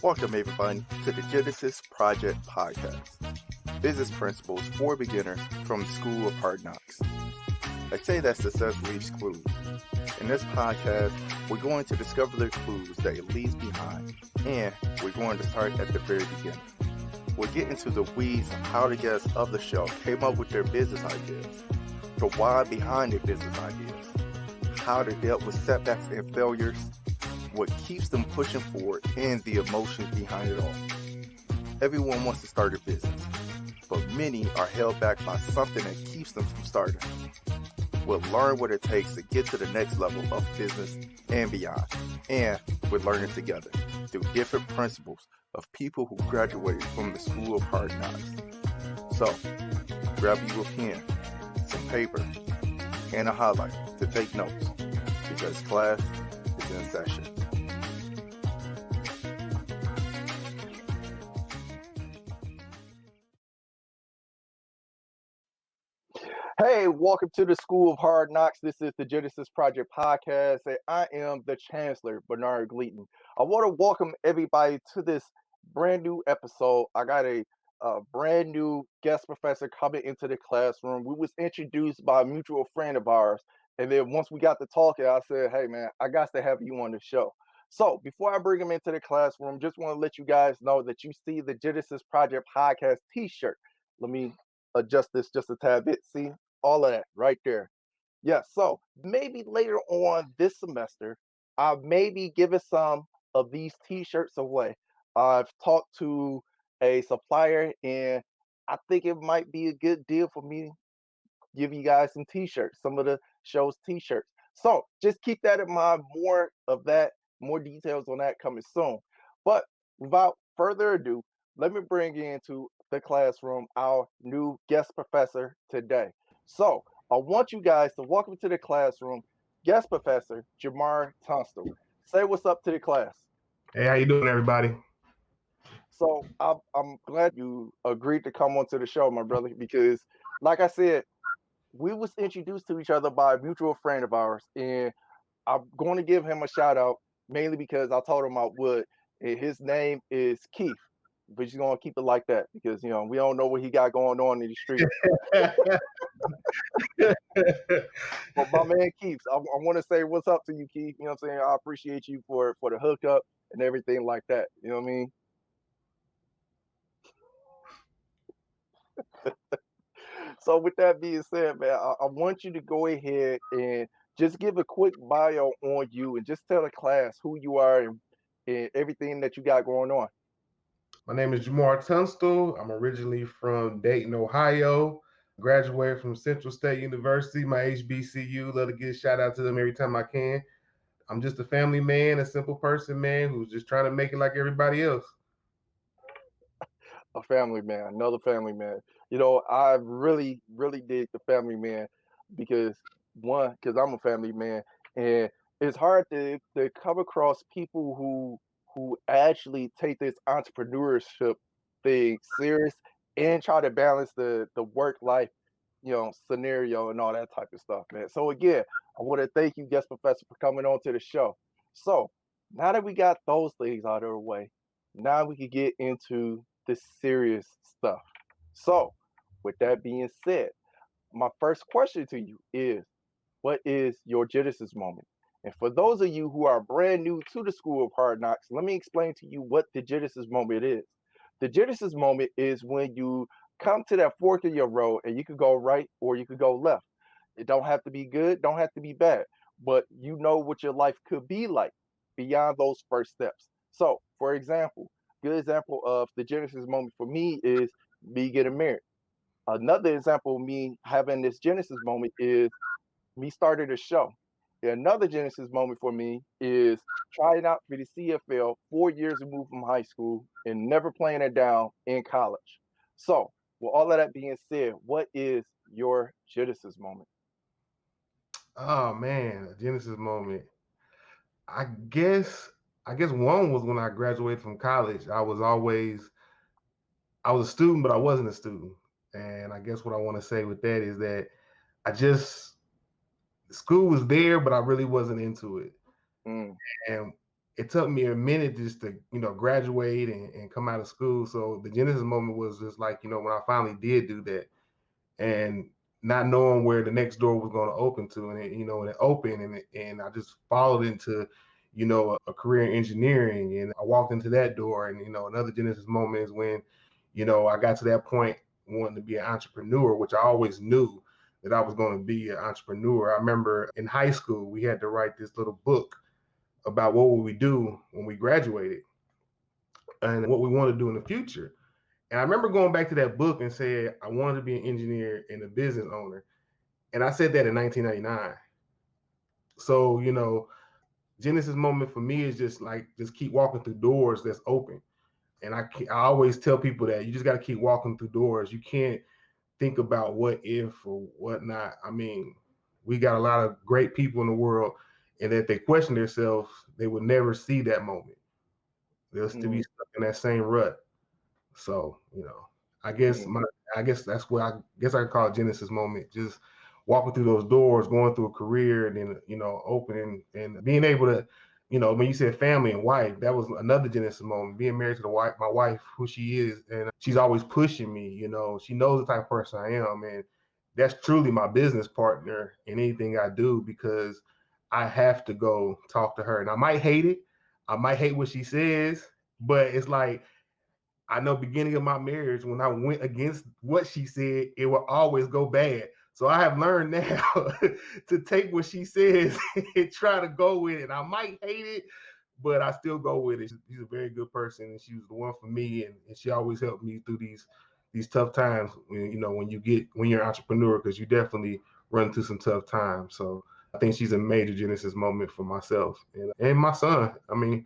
Welcome, everybody, to the Genesis Project Podcast. Business principles for beginners from the School of Hard Knocks. They say that success leaves clues. In this podcast, we're going to discover the clues that it leaves behind, and we're going to start at the very beginning. We'll get into the weeds of how the guests of the show came up with their business ideas, the why behind their business ideas, how they dealt with setbacks and failures, what keeps them pushing forward, and the emotions behind it all. Everyone wants to start a business, but many are held back by something that keeps them from starting. We'll learn what it takes to get to the next level of business and beyond, and we're learning together through different principles of people who graduated from the School of Hard Knocks. So, grab you a pen, some paper, and a highlighter to take notes, because class is in session. Hey, welcome to the School of Hard Knocks. This is the Genesis Project Podcast, and I am the Chancellor, Bernard Gleaton. I want to welcome everybody to this brand new episode. I got a brand new guest professor coming into the classroom. We was introduced by a mutual friend of ours, and then once we got to talking, I said, hey, man, I got to have you on the show. So before I bring him into the classroom, just want to let you guys know that you see the Genesis Project Podcast t-shirt. Let me adjust this just a tad bit. See? All of that right there. Yeah, so maybe later on this semester, I'll maybe giving some of these t-shirts away. I've talked to a supplier, and I think it might be a good deal for me to give you guys some t-shirts, some of the show's t-shirts. So just keep that in mind. More of that, more details on that coming soon. But without further ado, let me bring into the classroom our new guest professor today. So I want you guys to welcome to the classroom guest professor Jamar Tunstall. Say what's up to the class. Hey, how you doing, everybody? So I'm glad you agreed to come onto the show, my brother, because like I said, we was introduced to each other by a mutual friend of ours, and I'm going to give him a shout out mainly because I told him I would. And his name is Keith. But he's gonna keep it like that because we don't know what he got going on in the street. But my man Keith, I want to say what's up to you, Keith. You know what I'm saying? I appreciate you for the hookup and everything like that. You know what I mean? So with that being said, man, I want you to go ahead and just give a quick bio on you and just tell the class who you are and everything that you got going on. My name is Jamar Tunstall. I'm originally from Dayton, Ohio. Graduated from Central State University, my HBCU. Love to give a shout out to them every time I can. I'm just a family man, a simple person, man, who's just trying to make it like everybody else. A family man, another family man. I really, really dig the family man because because I'm a family man, and it's hard to come across people who actually take this entrepreneurship thing serious and try to balance the work life, scenario and all that type of stuff, man. So again, I want to thank you, guest professor, for coming on to the show. So now that we got those things out of the way, now we can get into the serious stuff. So, with that being said, my first question to you is, what is your Genesis moment? And for those of you who are brand new to the School of Hard Knocks, let me explain to you what the Genesis moment is. The Genesis moment is when you come to that fork in your road and you could go right or you could go left. It don't have to be good, don't have to be bad, but you know what your life could be like beyond those first steps. So, for example, good example of the Genesis moment for me is me getting married. Another example of me having this Genesis moment is me started a show. Another Genesis moment for me is trying out for the CFL 4 years removed from high school and never playing it down in college. So, with all of that being said, what is your Genesis moment? Oh man, a Genesis moment. I guess I guess one was when I graduated from college. I was a student, but I wasn't a student. And I guess what I want to say with that is that I just school was there, but I really wasn't into it. Mm. And it took me a minute just to, graduate and come out of school. So the Genesis moment was just like, when I finally did do that, and not knowing where the next door was going to open to, and it opened, and I just followed into, a career in engineering, and I walked into that door, and another Genesis moment is when, I got to that point wanting to be an entrepreneur, which I always knew that I was going to be an entrepreneur. I remember in high school we had to write this little book about what would we do when we graduated and what we want to do in the future. And I remember going back to that book and said I wanted to be an engineer and a business owner. And I said that in 1999. So, Genesis moment for me is just keep walking through doors that's open. And I always tell people that you just got to keep walking through doors. You can't think about what if or what not. I mean, we got a lot of great people in the world, and if they question themselves, they would never see that moment. They'll still be stuck in that same rut. So, I guess Mm-hmm. I guess that's what I guess I could call it Genesis moment. Just walking through those doors, going through a career, and then opening and being able to, when you said family and wife, that was another Genesis moment. Being married to my wife, who she is, and she's always pushing me. She knows the type of person I am, and that's truly my business partner in anything I do because I have to go talk to her, and I might hate it. I might hate what she says, but it's like I know beginning of my marriage, when I went against what she said, it will always go bad. So I have learned now to take what she says and try to go with it. I might hate it, but I still go with it. She's a very good person, and she was the one for me, and she always helped me through these tough times. When you're an entrepreneur, because you definitely run through some tough times. So I think she's a major Genesis moment for myself and my son. I mean,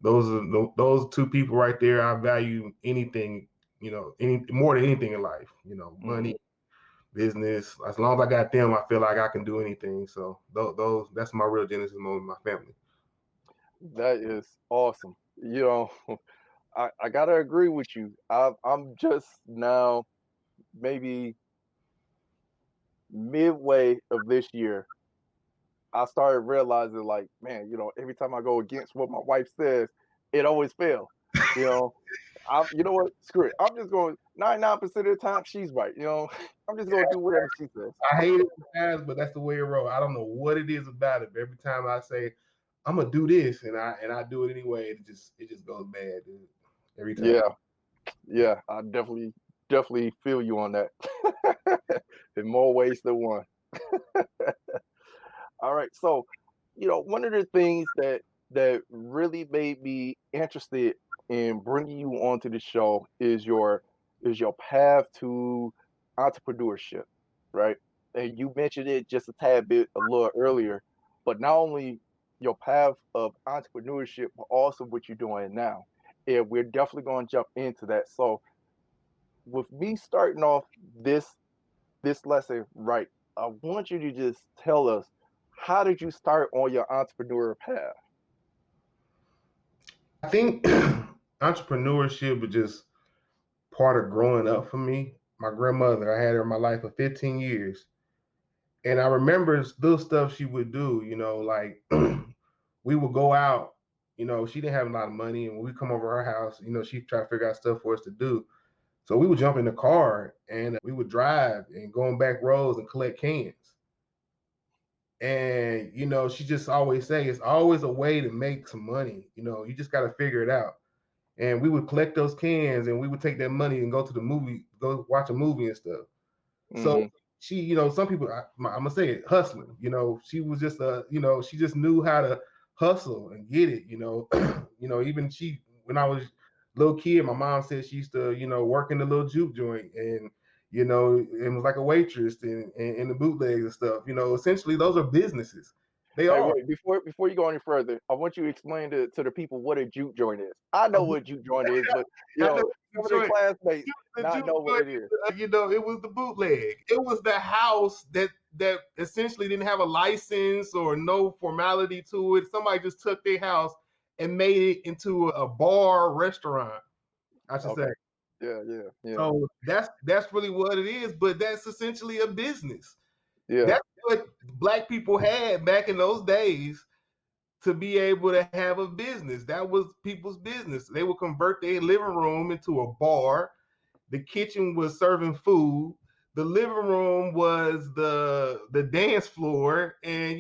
those two people right there. I value anything, any more than anything in life. Mm-hmm. Money, business. As long as I got them, I feel like I can do anything. So those that's my real Genesis moment in my family. That is awesome. I gotta agree with you. I'm just now maybe midway of this year. I started realizing, like, man, every time I go against what my wife says, it always fails. You know, you know what? Screw it. I'm just going 99% of the time she's right. I'm just gonna do whatever she says. I hate it sometimes, but that's the way it rolls. I don't know what it is about it, but every time I say I'm gonna do this and I do it anyway, it just goes bad, dude. Every time. Yeah, yeah, I definitely feel you on that. In more ways than one. All right, so one of the things that really made me interested in bringing you onto the show is your path to entrepreneurship, right? And you mentioned it just a tad bit a little earlier, but not only your path of entrepreneurship, but also what you're doing now. And we're definitely going to jump into that. So, with me starting off this lesson right, I want you to just tell us, how did you start on your entrepreneurial path? I think entrepreneurship was just part of growing up for me. My grandmother, I had her in my life for 15 years. And I remember little stuff she would do, like we would go out, she didn't have a lot of money. And when we come over her house, she'd try to figure out stuff for us to do. So we would jump in the car and we would drive and go on back roads and collect cans. And, she just always say it's always a way to make some money. You just got to figure it out. And we would collect those cans and we would take that money and go to the movie, go watch a movie and stuff. So Mhm, she, some people, I'm gonna say it, hustling. She was just she just knew how to hustle and get it. Even she, when I was a little kid, my mom said she used to, work in the little juke joint and it was like a waitress and the bootlegs and stuff. Essentially those are businesses. They hey, are. wait, before you go any further, I want you to explain to the people what a juke joint is. I know what juke joint is, but, I know some the of their joint. classmates The not juke know what joint, it is. it was the bootleg. It was the house that essentially didn't have a license or no formality to it. Somebody just took their house and made it into a bar restaurant, I should say. Okay. Yeah, yeah, yeah, So that's really what it is, but that's essentially a business. yeah. That's what black people had back in those days to be able to have a business. That was people's business. They would convert their living room into a bar. The kitchen was serving food. The living room was the dance floor, and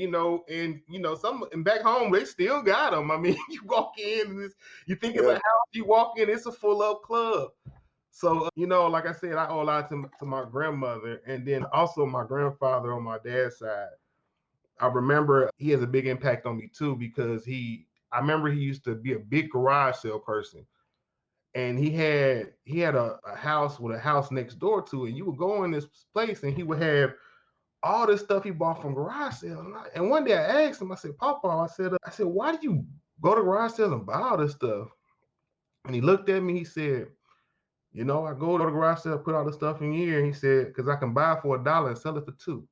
some and back home they still got them. I mean, you walk in and you think it's a Yeah. house, you walk in, it's a full up club. So like I said, I owe a lot to my grandmother, and then also my grandfather on my dad's side. I remember he has a big impact on me too because I remember he used to be a big garage sale person, and he had a house with a house next door to it. And you would go in this place, and he would have all this stuff he bought from garage sales. And one day I asked him, I said, Papa, I said, why do you go to garage sales and buy all this stuff? And he looked at me. He said, I go to the garage sale, put all the stuff in here. And he said, because I can buy it for $1 and sell it for $2.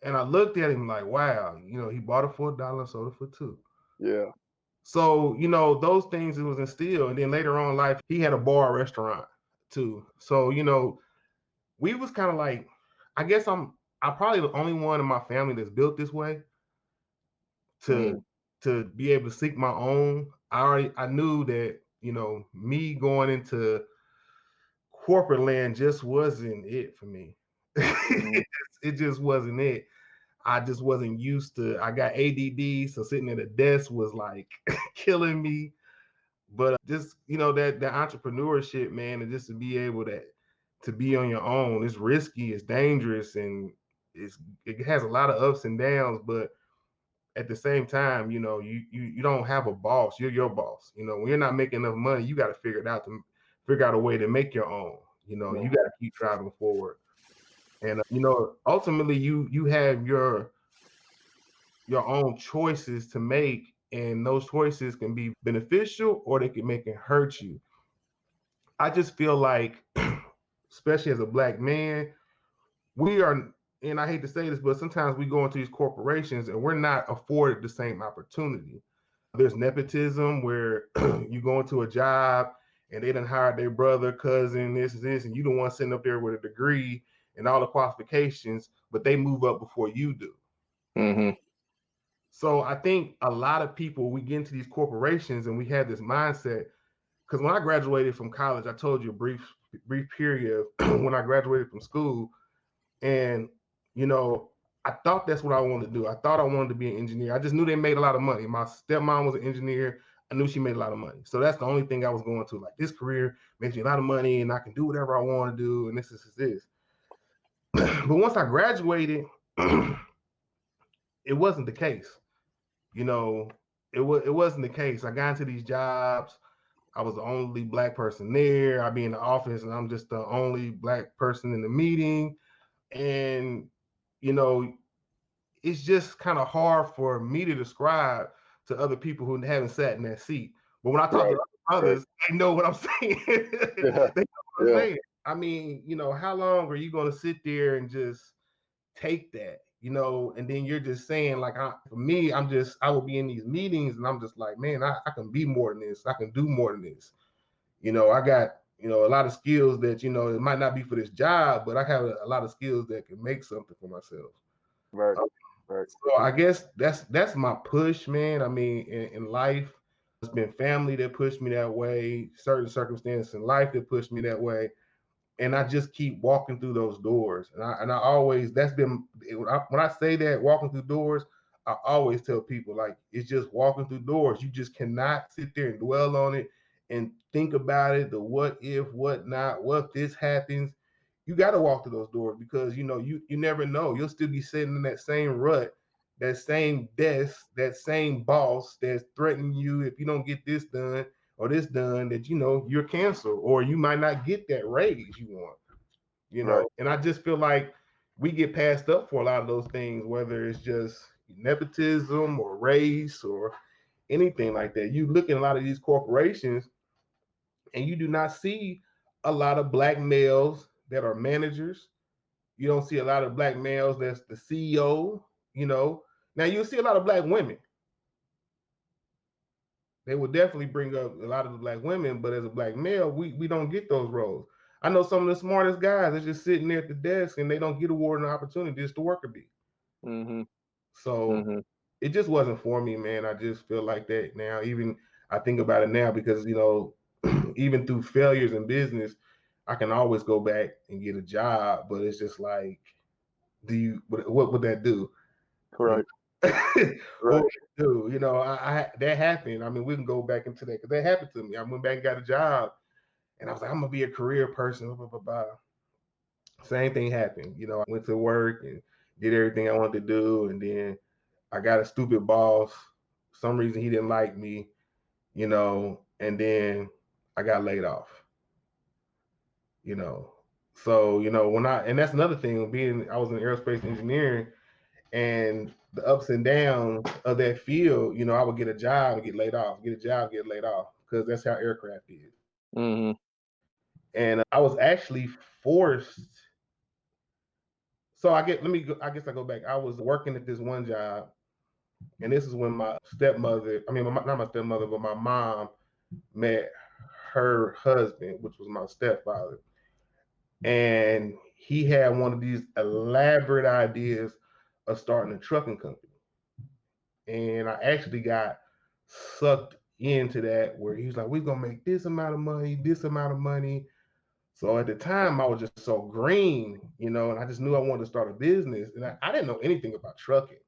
And I looked at him like, wow, he bought it for $1 and sold it for $2. Yeah. So, those things it was instilled. And then later on in life, he had a bar restaurant too. So, we was kind of like, I guess I'm probably the only one in my family that's built this way to be able to seek my own. I knew that, me going into corporate land just wasn't it for me. Mm-hmm. It just wasn't it. I just wasn't used to. I got ADD, so sitting at a desk was like killing me. But just that entrepreneurship, man, and just to be able to be on your own, it's risky, it's dangerous, and it has a lot of ups and downs. But at the same time, you don't have a boss. You're your boss. When you're not making enough money, you got to figure out a way to make your own. You got to keep driving forward. And ultimately, you have your own choices to make, and those choices can be beneficial or they can make it hurt you. I just feel like, especially as a Black man, we are, and I hate to say this, but sometimes we go into these corporations and we're not afforded the same opportunity. There's nepotism where you go into a job and they done hired their brother, cousin, this, and you the one sitting up there with a degree and all the qualifications, but they move up before you do. Mm-hmm. So I think a lot of people, we get into these corporations and we have this mindset. Because when I graduated from college, I told you a brief period of when I graduated from school, and I thought that's what I wanted to do. I thought I wanted to be an engineer. I just knew they made a lot of money. My stepmom was an engineer. I knew she made a lot of money. So that's the only thing I was going to. Like, this career makes me a lot of money and I can do whatever I want to do. And this. But once I graduated, it wasn't the case. It wasn't the case. I got into these jobs. I was the only Black person there. I'd be in the office and I'm just the only Black person in the meeting. And, it's just kind of hard for me to describe to other people who haven't sat in that seat. But when I talk to Right. other brothers, they know what I'm saying. They know Yeah. what I'm Yeah. saying. I mean, how long are you going to sit there and just take that? And then you're just saying, like, for me, I will be in these meetings and I'm just like, man, I can be more than this. I can do more than this. I got, a lot of skills that, it might not be for this job, but I have a lot of skills that can make something for myself. Right. Right. So I guess that's my push, man. I mean, in life, it's been family that pushed me that way, certain circumstances in life that pushed me that way. And I just keep walking through those doors. And I always, that's been, when I say that, walking through doors, I always tell people, like, it's just walking through doors. You just cannot sit there and dwell on it and think about it, the what if, what not, what if this happens. You got to walk through those doors because, you never know. You'll still be sitting in that same rut, that same desk, that same boss that's threatening you if you don't get this done or this done, that you're canceled or you might not get that raise you want. Right. And I just feel like we get passed up for a lot of those things, whether it's just nepotism or race or anything like that. You look at a lot of these corporations and you do not see a lot of Black males that are managers. You don't see a lot of Black males that's the CEO. Now you'll see a lot of Black women. They will definitely bring up a lot of the Black women, but as a Black male, we don't get those roles. I know some of the smartest guys are just sitting there at the desk and they don't get awarded an opportunity just to work a bee. Mm-hmm. So Mhm. it just wasn't for me, man. I just feel like that now. Even I think about it now because, even through failures in business, I can always go back and get a job. But it's just like, what would that do? You Right. know, what Right. would it do? I that happened. I mean, we can go back into that because that happened to me. I went back and got a job, and I was like, I'm gonna be a career person. Blah, blah, blah, blah. Same thing happened. I went to work and did everything I wanted to do, and then I got a stupid boss. For some reason he didn't like me, and then I got laid off. You know, so when and that's another thing. I was in aerospace engineering, and the ups and downs of that field. I would get a job and get laid off, get a job, get laid off, because that's how aircraft is. Mhm. And I was actually forced. So I get let me go, I guess I go back. I was working at this one job, and this is when my stepmother, I mean, not my stepmother, but my mom met her husband, which was my stepfather. And he had one of these elaborate ideas of starting a trucking company. And I actually got sucked into that where he was like, we're going to make this amount of money, this amount of money. So at the time, I was just so green, and I just knew I wanted to start a business. And I didn't know anything about trucking.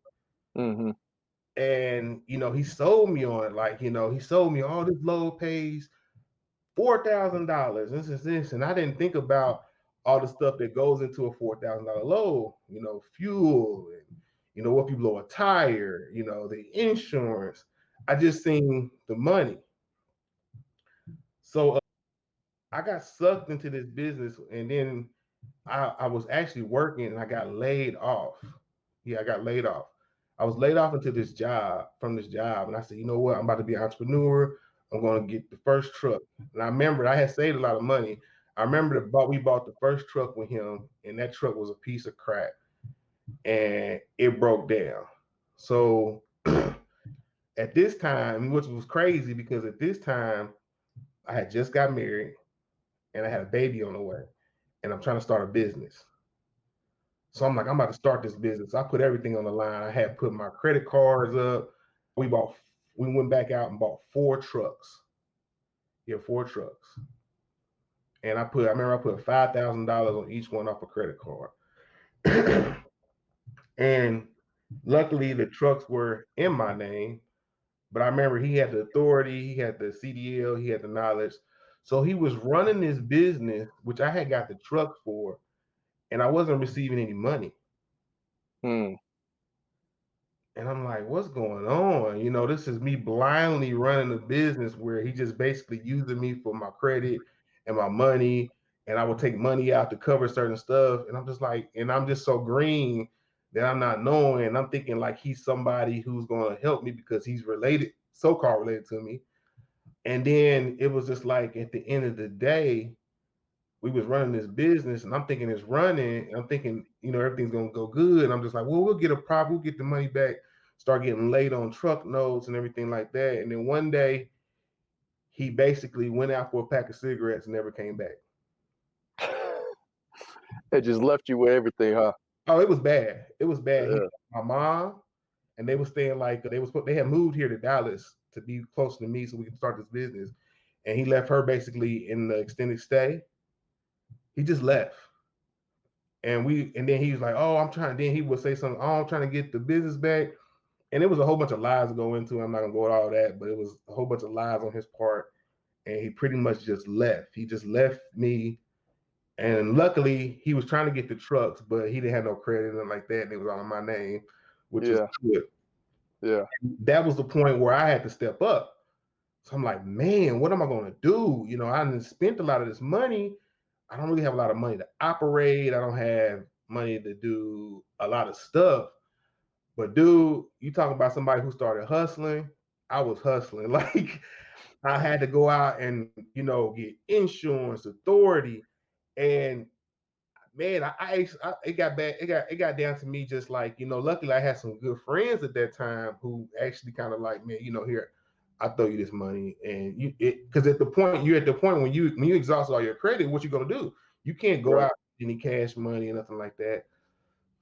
Mhm. And, he sold me on it. Like, he sold me all this load pays $4,000. This is this. And I didn't think about all the stuff that goes into a $4,000 load, fuel and, if you blow a tire, the insurance. I just seen the money. So I got sucked into this business, and then I was actually working and I got laid off. Yeah, I got laid off. I was laid off from this job. And I said, you know what? I'm about to be an entrepreneur. I'm going to get the first truck. And I remember I had saved a lot of money. I remember we bought the first truck with him, and that truck was a piece of crap, and it broke down. So at this time, which was crazy because at this time I had just got married and I had a baby on the way, and I'm trying to start a business. So I'm like, I'm about to start this business. I put everything on the line. I had put my credit cards up. We bought, we went back out and bought 4 trucks. Yeah, 4 trucks. And I remember I put $5,000 on each one off a credit card. And luckily the trucks were in my name, but I remember he had the authority, he had the CDL, he had the knowledge. So he was running this business, which I had got the trucks for, and I wasn't receiving any money. Mm. And I'm like, what's going on? This is me blindly running a business where he just basically using me for my credit and my money. And I would take money out to cover certain stuff. And I'm just like, and I'm just so green that I'm not knowing. And I'm thinking like he's somebody who's going to help me because he's related, so-called related to me. And then it was just like at the end of the day, we was running this business and I'm thinking it's running. And I'm thinking, everything's gonna go good. And I'm just like, well, we'll get a prop, we'll get the money back, start getting late on truck notes and everything like that. And then one day he basically went out for a pack of cigarettes and never came back. It just left you with everything, huh? Oh, it was bad. It was bad. He Yeah. my mom, and they were staying like they had moved here to Dallas to be close to me so we could start this business. And he left her basically in the extended stay. He just left. And then he was like, oh, then he would say something, oh, I'm trying to get the business back. And it was a whole bunch of lies to go into. I'm not gonna go into all that, but it was a whole bunch of lies on his part. And he pretty much just left. He just left me. And luckily he was trying to get the trucks, but he didn't have no credit and like that. And it was all in my name, which is Yeah. good. Yeah. That was the point where I had to step up. So I'm like, man, what am I gonna do? I didn't spent a lot of this money. I don't really have a lot of money to operate. I don't have money to do a lot of stuff. But dude, you talk about somebody who started hustling. I was hustling. Like I had to go out and get insurance, authority, and man, it got bad. It got down to me just like luckily I had some good friends at that time who actually kind of like, man, here, I throw you this money, and because at the point you're at the point when you exhaust all your credit, what you gonna do? You can't go Right. out any cash money or nothing like that.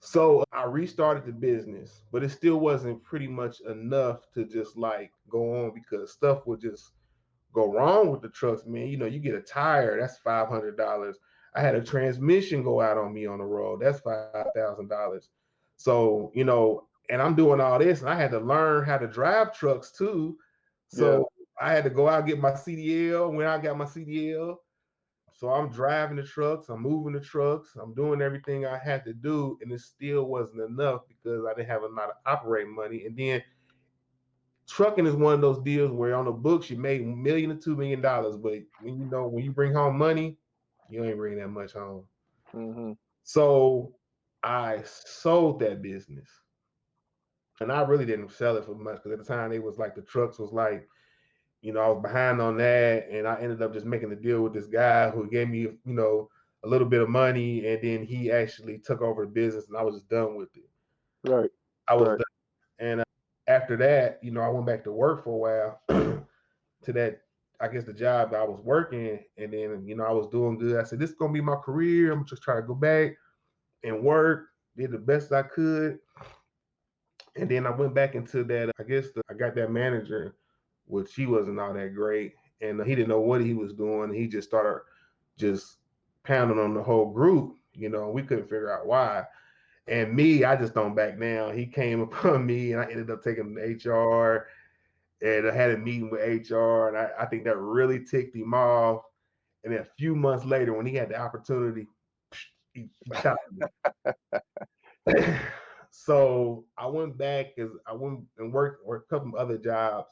So I restarted the business, but it still wasn't pretty much enough to just like go on because stuff would just go wrong with the trucks, man. You get a tire, that's $500. I had a transmission go out on me on the road, that's $5,000. So, and I'm doing all this, and I had to learn how to drive trucks too. Yeah. So I had to go out and get my CDL. When I got my CDL, so I'm driving the trucks, I'm moving the trucks, I'm doing everything I had to do, and it still wasn't enough because I didn't have a lot of operating money. And then trucking is one of those deals where on the books you made $1 to $2 million, but when you bring home money, you ain't bringing that much home. Mm-hmm. So I sold that business, and I really didn't sell it for much because at the time it was like the trucks was like, I was behind on that, and I ended up just making a deal with this guy who gave me, a little bit of money, and then he actually took over the business, and I was just done with it. Right. I was Right. done, and after that, I went back to work for a while to that, I guess, the job that I was working, and then I was doing good. I said, this is gonna be my career. I'm just trying to go back and work. Did the best I could, and then I went back into that. I guess I got that manager, which he wasn't all that great, and he didn't know what he was doing. He just started just pounding on the whole group. We couldn't figure out why. And me, I just don't back down. He came upon me, and I ended up taking him to HR, and I had a meeting with HR, and I think that really ticked him off. And then a few months later, when he had the opportunity, he shot me. So I went back as I went and worked a couple of other jobs,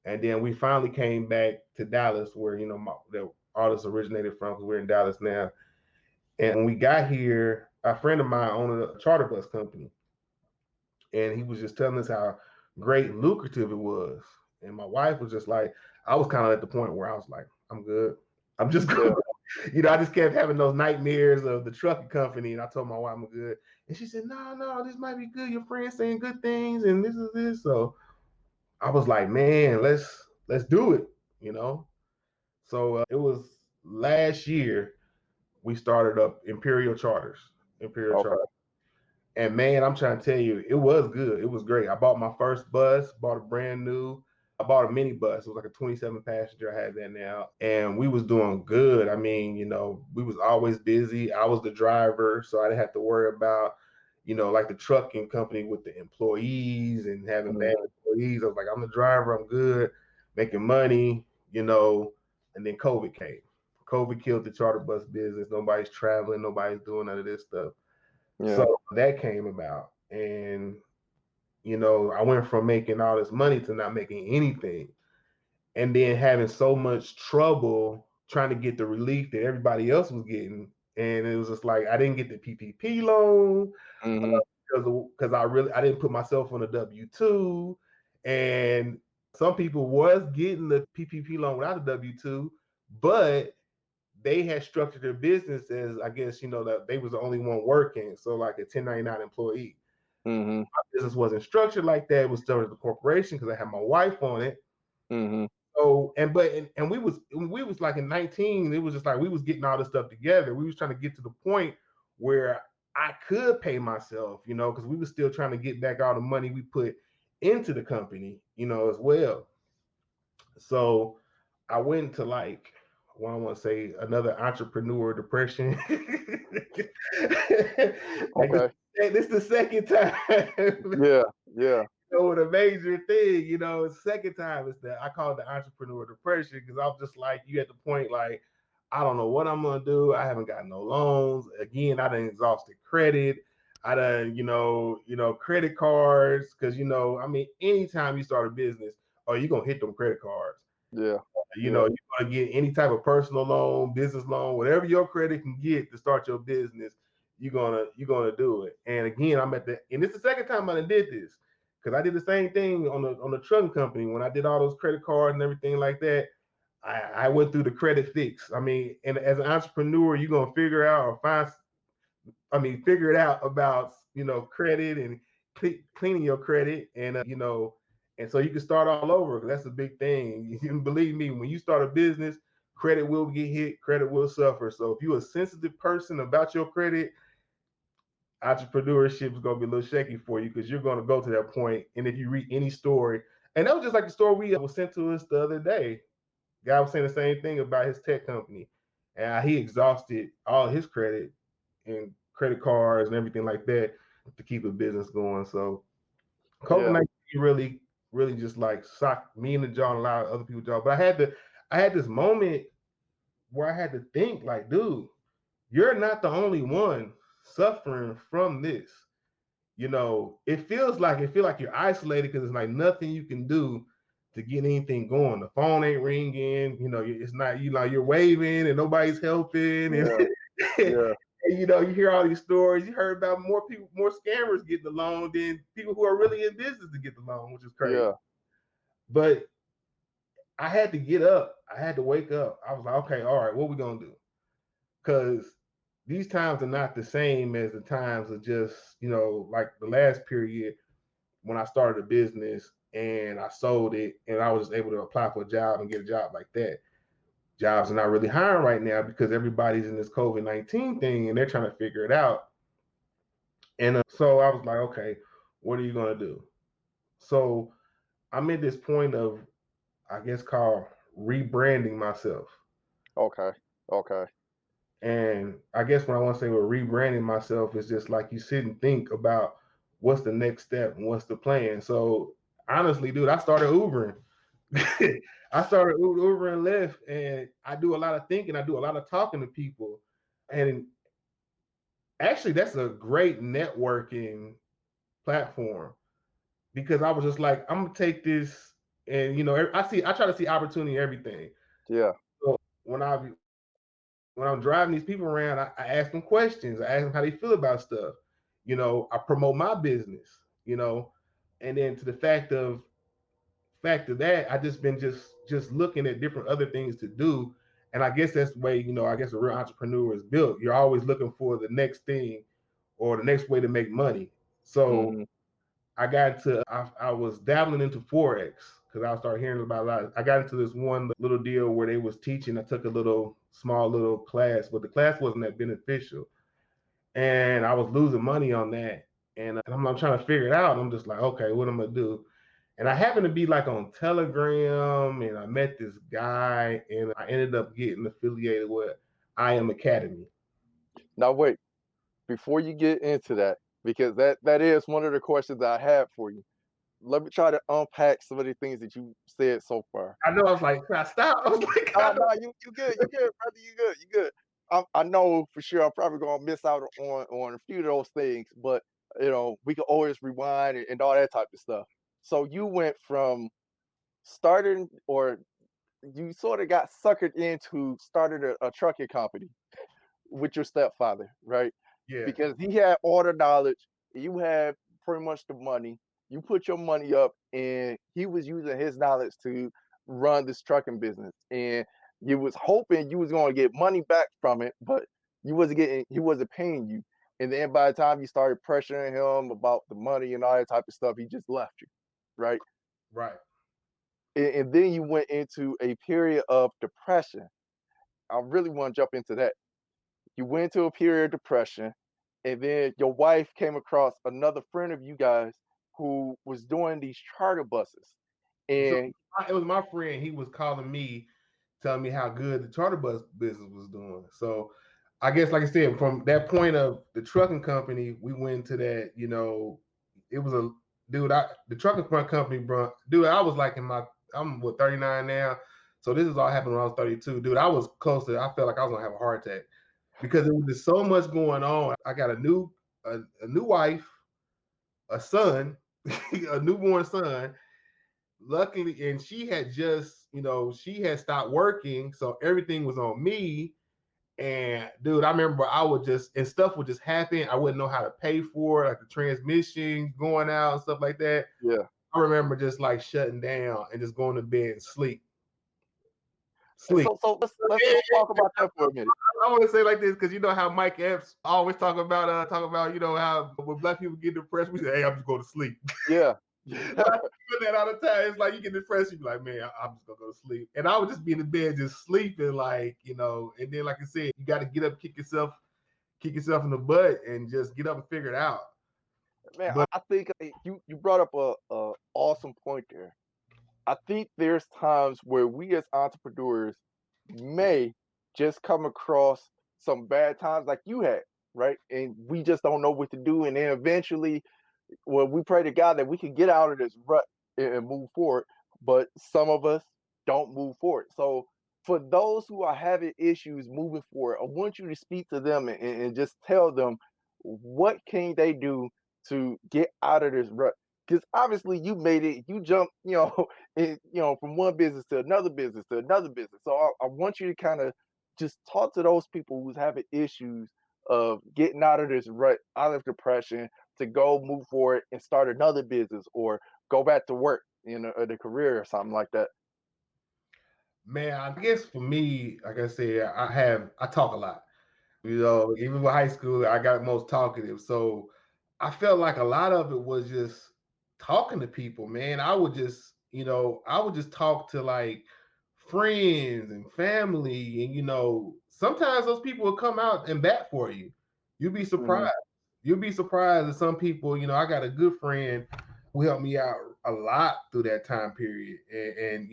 and then we finally came back to Dallas, where the artist originated from. Because we're in Dallas now. And when we got here, a friend of mine owned a charter bus company, and he was just telling us how great and lucrative it was. And my wife was just like, I was kind of at the point where I was like, I'm good. I'm just Yeah. good. I just kept having those nightmares of the trucking company. And I told my wife I'm good. And she said, no, this might be good. Your friend's saying good things, and this is this. So I was like, man, let's do it, you know. So it was last year we started up Imperial Charters. Imperial Okay. Charters. And man, I'm trying to tell you, it was good. It was great. I bought my first bus, bought a brand new. I bought a mini bus. It was like a 27 passenger. I had that now. And we was doing good. I mean, we was always busy. I was the driver, so I didn't have to worry about, like the trucking company with the employees and having bad Mm-hmm. employees. I was like, I'm the driver. I'm good, making money, and then COVID came. COVID killed the charter bus business. Nobody's traveling. Nobody's doing none of this stuff. Yeah. So that came about. And, I went from making all this money to not making anything. And then having so much trouble trying to get the relief that everybody else was getting. And it was just like I didn't get the PPP loan Mm-hmm. because I didn't put myself on a W-2. And some people was getting the PPP loan without a W-2, but they had structured their business as, I guess, that they was the only one working. So like a 1099 employee. Mm-hmm. My business wasn't structured like that. It was started as a corporation because I had my wife on it. Mm-hmm. So and we was like in 19, it was just like we was getting all this stuff together. We was trying to get to the point where I could pay myself, because we was still trying to get back all the money we put into the company, as well. So I went into like, well, I want to say another entrepreneur depression. Like Okay. this the second time. Yeah. Yeah. The major thing, second time is that I call it the entrepreneur depression because I'm just like, you at the point like, I don't know what I'm gonna do. I haven't got no loans. Again, I done exhausted credit. I done, credit cards because I mean, anytime you start a business, oh, you're gonna hit them credit cards. Yeah. You're gonna get any type of personal loan, business loan, whatever your credit can get to start your business, you're gonna do it. And again, and it's the second time I did this because I did the same thing on the trucking company when I did all those credit cards and everything like that. I went through the credit fix. I mean, and as an entrepreneur, you're gonna figure out or figure it out about credit and cleaning your credit, and and so you can start all over. That's a big thing. You believe me, when you start a business, credit will get hit, credit will suffer. So if you're a sensitive person about your credit, entrepreneurship is going to be a little shaky for you because you're going to go to that point. And if you read any story, and that was just like the story we was sent to us the other day. Guy was saying the same thing about his tech company, and he exhausted all his credit and credit cards and everything like that to keep a business going. So Yeah. COVID-19 really just like socked me in the jaw and a lot of other people jaw. But I had this moment where I had to think like, dude, you're not the only one suffering from this. It feel like you're isolated because it's like nothing you can do to get anything going. The phone ain't ringing. It's not. You're waving and nobody's helping. And, Yeah. Yeah. and you hear all these stories. You heard about more people, more scammers getting the loan than people who are really in business to get the loan, which is crazy. Yeah. But I had to get up. I had to wake up. I was like, okay, all right, what we gonna do? Because these times are not the same as the times of just, like the last period when I started a business and I sold it and I was just able to apply for a job and get a job like that. Jobs are not really hiring right now because everybody's in this COVID-19 thing and they're trying to figure it out. And so I was like, okay, what are you going to do? So I'm at this point of, I guess, called rebranding myself. Okay. Okay. And I guess what I want to say with rebranding myself is just like you sit and think about what's the next step and what's the plan. So honestly, dude, I started Ubering. I started Uber and Lyft, and I do a lot of thinking. I do a lot of talking to people, and actually, that's a great networking platform because I was just like, I'm gonna take this, and I try to see opportunity in everything. Yeah. So when I'm driving these people around, I ask them questions. I ask them how they feel about stuff. I promote my business. And then to the fact of that, I just been just looking at different other things to do. And I guess that's the way, I guess a real entrepreneur is built. You're always looking for the next thing or the next way to make money. So Hmm. I was dabbling into Forex because I started hearing about a lot. I got into this one little deal where they was teaching. I took a small little class, but the class wasn't that beneficial. And I was losing money on that. And I'm trying to figure it out. I'm just like, okay, what am I gonna do? And I happened to be like on Telegram, and I met this guy, and I ended up getting affiliated with I Am Academy. Now wait, before you get into that, because that is one of the questions I had for you. Let me try to unpack some of the things that you said so far. I know I was like, can I stop? I was like, I Nah, know. nah, you good, you good, brother, you good, you good. I know for sure I'm probably gonna miss out on a few of those things, but we can always rewind and all that type of stuff. So you went from starting, or you sort of got suckered into starting a trucking company with your stepfather, right? Yeah, Because he had all the knowledge, you had pretty much the money. You put your money up, and he was using his knowledge to run this trucking business. And you was hoping you was going to get money back from it, but he wasn't paying you. And then by the time you started pressuring him about the money and all that type of stuff, he just left you, right? right. And then you went into a period of depression. I really want to jump into that. You went into a period of depression, and then your wife came across another friend of you guys who was doing these charter buses. So And it was my friend. He was calling me, telling me how good the charter bus business was doing. So I guess, like I said, from that point of the trucking company, we went to that. It was a dude. The trucking front company, bro. Dude, I was like I'm 39 now. So this is all happened when I was 32. Dude, I was close to. I felt like I was gonna have a heart attack because there was just so much going on. I got a new wife, a son, a newborn son. Luckily, and she had just, she had stopped working, so everything was on me. And dude, I remember I would just, and stuff would just happen. I wouldn't know how to pay for it, like the transmission going out and stuff like that. yeah. I remember just like shutting down and just going to bed and sleep. And Sleep. so let's talk about that for a minute. I want to say like this because you know how Mike Epps always talk about how when black people get depressed, we say, "Hey, I'm just going to sleep." Yeah. But I feel that all the time. It's like you get depressed, you be like, man, I'm just gonna go to sleep. And I would just be in the bed just sleeping, like, and then like I said, you gotta get up, kick yourself in the butt and just get up and figure it out. Man, But I think you brought up a awesome point there. I think there's times where we as entrepreneurs may just come across some bad times like you had, right? And we just don't know what to do. And then eventually, well, we pray to God that we can get out of this rut and move forward. But some of us don't move forward. So for those who are having issues moving forward, I want you to speak to them and just tell them what can they do to get out of this rut. Because obviously you made it, you jumped, from one business to another business to another business. So I want you to kind of just talk to those people who's having issues of getting out of this rut, out of depression, to go move forward and start another business or go back to work in the career or something like that. man, I guess for me, like I said, I talk a lot. Even with high school, I got most talkative. So I felt like a lot of it was just talking to people, man. I would just talk to like friends and family. And, sometimes those people will come out and bat for you. You'll be Hmm. surprised. You'll be surprised that some people, I got a good friend who helped me out a lot through that time period. And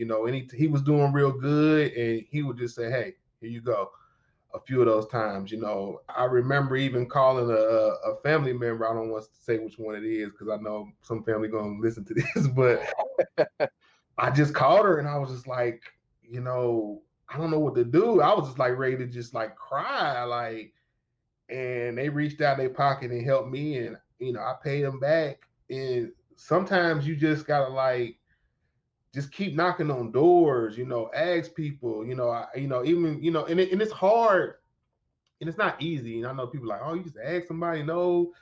he was doing real good. And he would just say, hey, here you go a few of those times. I remember even calling a family member. I don't want to say which one it is because I know some family going to listen to this, but I just called her and I was just like, I don't know what to do. I was just like ready to just like cry, like, and they reached out their pocket and helped me, and I paid them back. And sometimes you just gotta like just keep knocking on doors, ask people, even and it's hard and it's not easy. And I know people like, oh, you just ask somebody. No,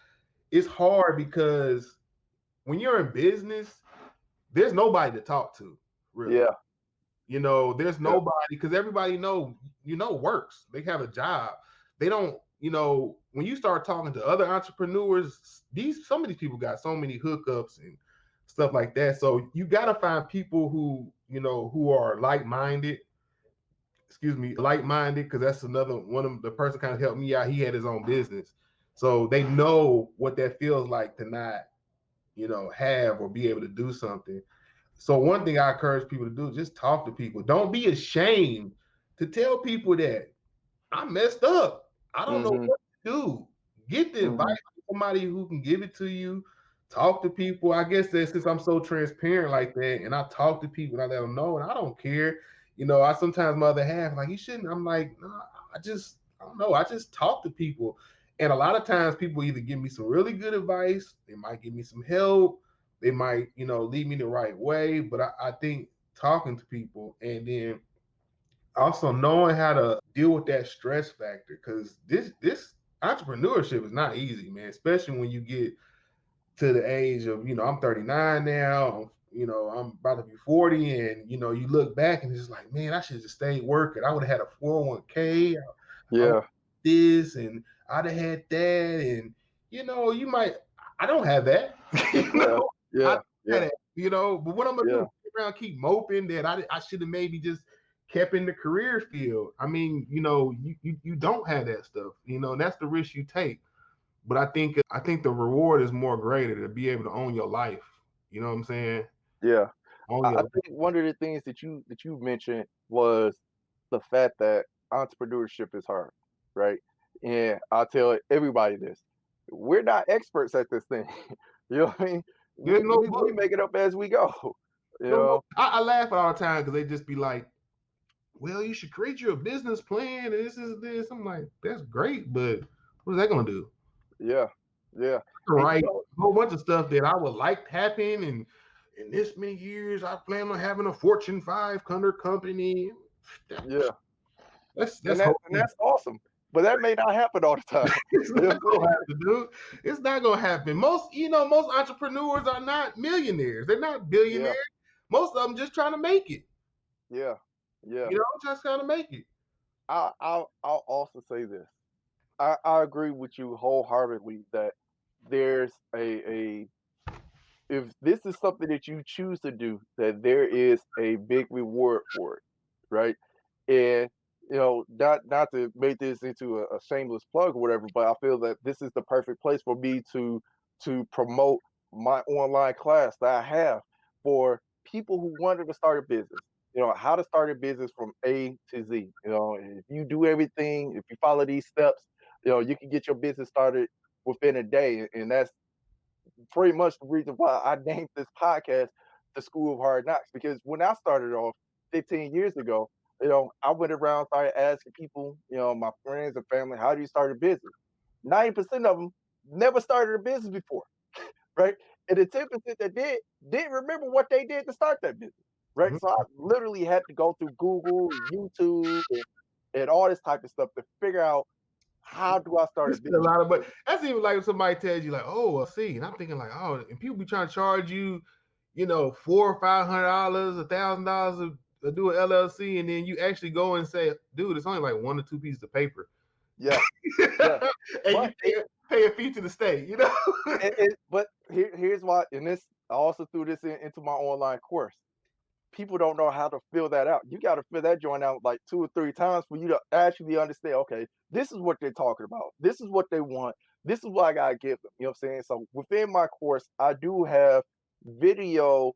it's hard because when you're in business, there's nobody to talk to, really. Yeah, There's yeah, nobody because everybody works. They have a job. They don't, when you start talking to other entrepreneurs, some of these people got so many hookups and stuff like that. So you got to find people who are like-minded, like-minded, because that's another one of the person kind of helped me out. He had his own business, so they know what that feels like to not have or be able to do something. So one thing I encourage people to do is just talk to people. Don't be ashamed to tell people that I messed up, I don't know hmm what to do. Get the advice hmm from somebody who can give it to you. Talk to people. I guess that since I'm so transparent like that, and I talk to people and I let them know, and I don't care. I sometimes my other half like you shouldn't. I'm like, no, I don't know. I just talk to people, and a lot of times people either give me some really good advice, they might give me some help, they might lead me the right way. But I think talking to people and then also knowing how to deal with that stress factor, because this entrepreneurship is not easy, man, especially when you get to the age of I'm 39 now. I'm about to be 40, and you look back and it's like, man, I should have just stayed working. I would have had a 401k. I would yeah, have this and I'd have had that. And you might, I don't have that. yeah, I yeah, don't have yeah, that, but what I'm gonna yeah, do, sit around keep moping that I should have maybe just kept in the career field. I mean, you don't have that stuff, and that's the risk you take. But I think the reward is more greater to be able to own your life. You know what I'm saying? yeah. Own I your think one of the things that you mentioned was the fact that entrepreneurship is hard, right? And I'll tell everybody this: we're not experts at this thing. You know what I mean? There's We no we we book. make it up as we go. You No book. know? I laugh all the time because they just be like, "Well, you should create your business plan, and this is this." I'm like, "That's great, but what is that gonna do?" Yeah, yeah. And Right, a whole bunch of stuff that I would like to happen, and in this many years, I plan on having a Fortune 500 company. yeah, That's and hope. that's awesome. But that may not happen all the time. It's You know not what I'm gonna saying? happen, dude. It's not gonna happen. Most entrepreneurs are not millionaires. They're not Yeah, billionaires. Most of them just trying to make it. yeah, yeah. Just trying to make it. I'll also say this. I agree with you wholeheartedly that there's a if this is something that you choose to do, that there is a big reward for it, right? And not to make this into a shameless plug or whatever, but I feel that this is the perfect place for me to promote my online class that I have for people who wanted to start a business. How to start a business from A to Z. If you do everything, if you follow these steps, you can get your business started within a day, and that's pretty much the reason why I named this podcast the School of Hard Knocks. Because when I started off 15 years ago, I went around, started asking people, my friends and family, how do you start a business? 90% of them never started a business before, right? And the 10% that didn't remember what they did to start that business, right? Mhm. So I literally had to go through Google, YouTube, and all this type of stuff to figure out how do I start You a spend a business. lot of money. That's even like if somebody tells you like, oh, see, and I'm thinking like, oh, and people be trying to charge you, $400 or $500, $1,000 to do an LLC, and then you actually go and say, dude, it's only like 1 or 2 pieces of paper, Yeah, yeah. and you But pay a fee to the state. but here's why, and this I also threw this into my online course. People don't know how to fill that out. You got to fill that joint out like 2 or 3 times for you to actually understand. Okay, this is what they're talking about. This is what they want. This is what I gotta give them. You know what I'm saying? So within my course, I do have video